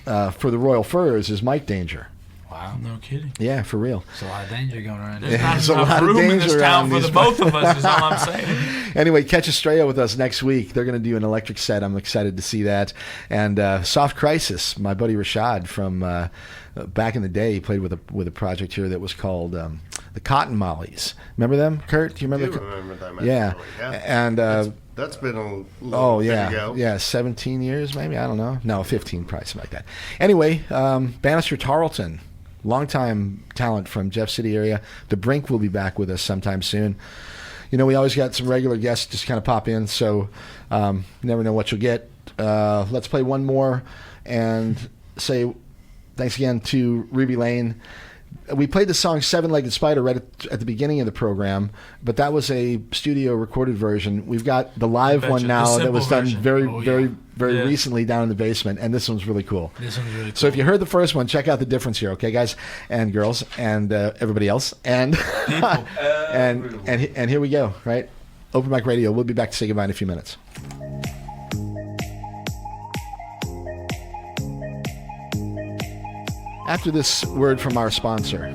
the Royal Furs is Mike Danger. Wow. No kidding. Yeah, for real. There's a lot of danger going around. There's not enough room in this town for the both of us, is all I'm saying. Anyway, catch Estrella with us next week. They're going to do an electric set. I'm excited to see that. And Soft Crisis, my buddy Rashad from back in the day, he played with a project here that was called the Cotton Mollies. Remember them, Kurt? Do you remember? Remember them? Yeah. And that's been a little bit ago. Yeah, 17 years maybe. I don't know. No, 15, probably something like that. Anyway, Bannister Tarleton, longtime talent from Jeff City area. The Brink will be back with us sometime soon. You know, we always got some regular guests just kind of pop in, so you never know what you'll get. Let's play one more and say thanks again to Ruby Lane. We played the song Seven-Legged Spider right at the beginning of the program, but that was a studio recorded version. We've got the live one now that was done very recently down in the basement, and this one's really cool. This one's really cool. So if you heard the first one, check out the difference here, okay, guys and girls and everybody else. And and here we go, right? Open Mic Radio. We'll be back to say goodbye in a few minutes. After this word from our sponsor.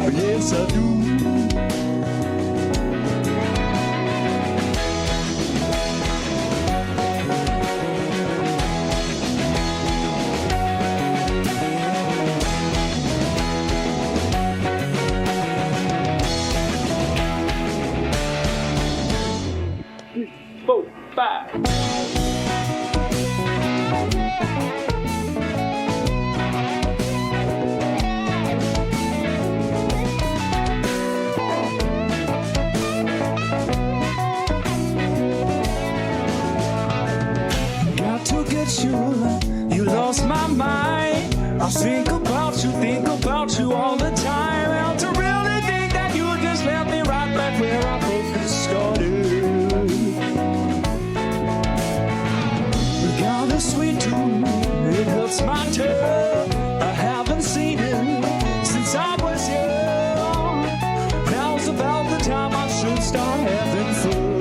Yes, I do. Got to get you lost my mind. I think about you all the time. And to really think that you just left me right back where I first started. Got a sweet tune, it hurts my tongue. I haven't seen it since I was young. Now's about the time I should start having fun.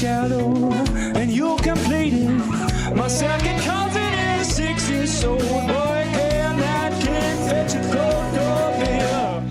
shadow, and you complete it. My second cousin is 6 years old. Boy, can that kid fetch a cold door beer?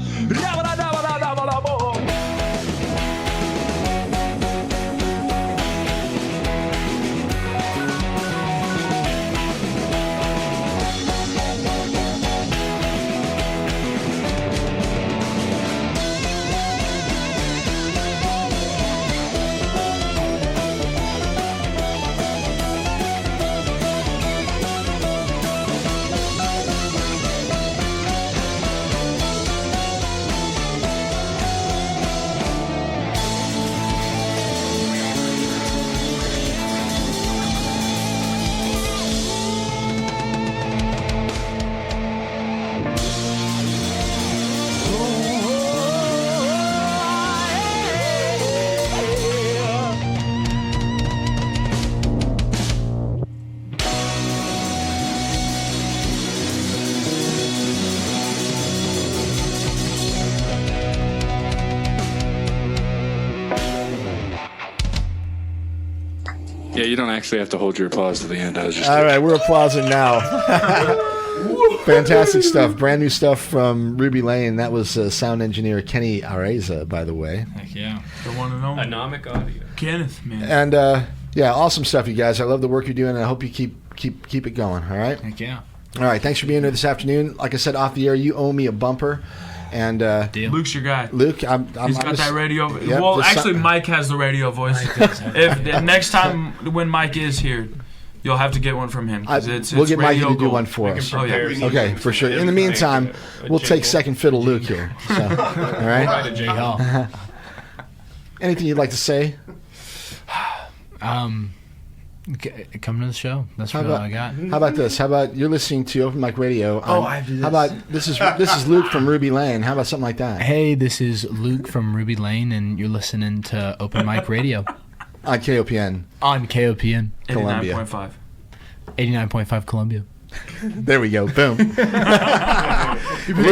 Yeah, you don't actually have to hold your applause to the end. I was just All right, we're applauding now. Fantastic stuff. Brand new stuff from Ruby Lane. That was sound engineer Kenny Areza, by the way. Heck yeah. The one and only. Anomic audio. Kenneth, man. And yeah, awesome stuff, you guys. I love the work you're doing, and I hope you keep it going. All right. Heck yeah. All right. Thanks for being here this afternoon. Like I said, off the air, you owe me a bumper. And Luke's your guy. Luke, I'm He's got that radio. Yep, well, actually, Mike has the radio voice. If next time when Mike is here, you'll have to get one from him. We'll get Mikey to do one for us. Oh, yeah. Okay, for sure. In the meantime, we'll take second fiddle Luke here. So, all right. Anything you'd like to say? Come to the show. That's really all I got. How about this? How about you're listening to Open Mic Radio? I do this. How about this is Luke from Ruby Lane. How about something like that? Hey, this is Luke from Ruby Lane, and you're listening to Open Mic Radio. On KOPN. On KOPN. Columbia. 89.5. 89.5 Columbia. There we go. Boom.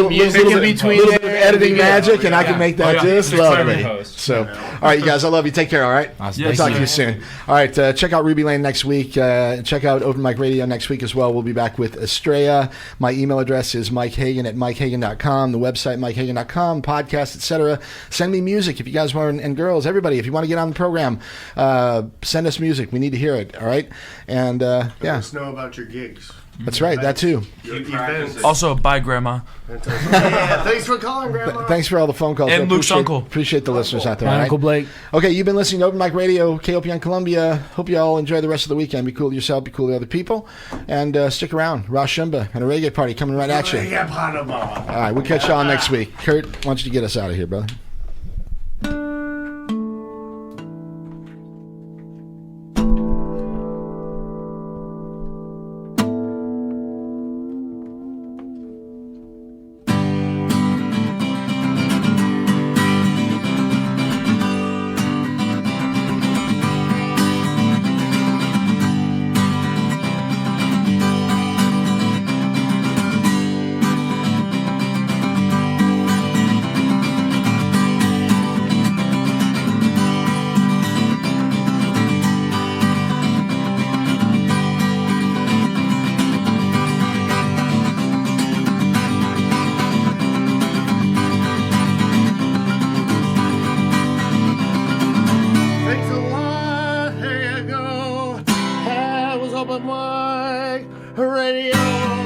Music in between little bit of editing magic, and I can make that just lovely. Host. So, all right, you guys, I love you. Take care, all right? Awesome. We'll talk to you soon. All right, check out Ruby Lane next week. Check out Open Mic Radio next week as well. We'll be back with Estrella. My email address is mikehagan@mikehagan.com, the website mikehagan.com, podcast, etc. Send me music if you guys want, and girls, everybody, if you want to get on the program, send us music. We need to hear it, all right? And, Let yeah. us know about your gigs. That's right, that too. Your events. Also, bye, Grandma. Yeah, thanks for calling, Grandma. Thanks for all the phone calls. And I Luke's uncle. Appreciate the listeners out there. My all right? Uncle Blake. Okay, you've been listening to Open Mic Radio, KOPN Columbia. Hope you all enjoy the rest of the weekend. Be cool to yourself, be cool to other people. And stick around. Rosh Shumba and a reggae party coming right at you. All right, we'll catch y'all next week. Kurt, why don't you get us out of here, brother? Thanks a lot. Here you go. That was Open Mic Radio.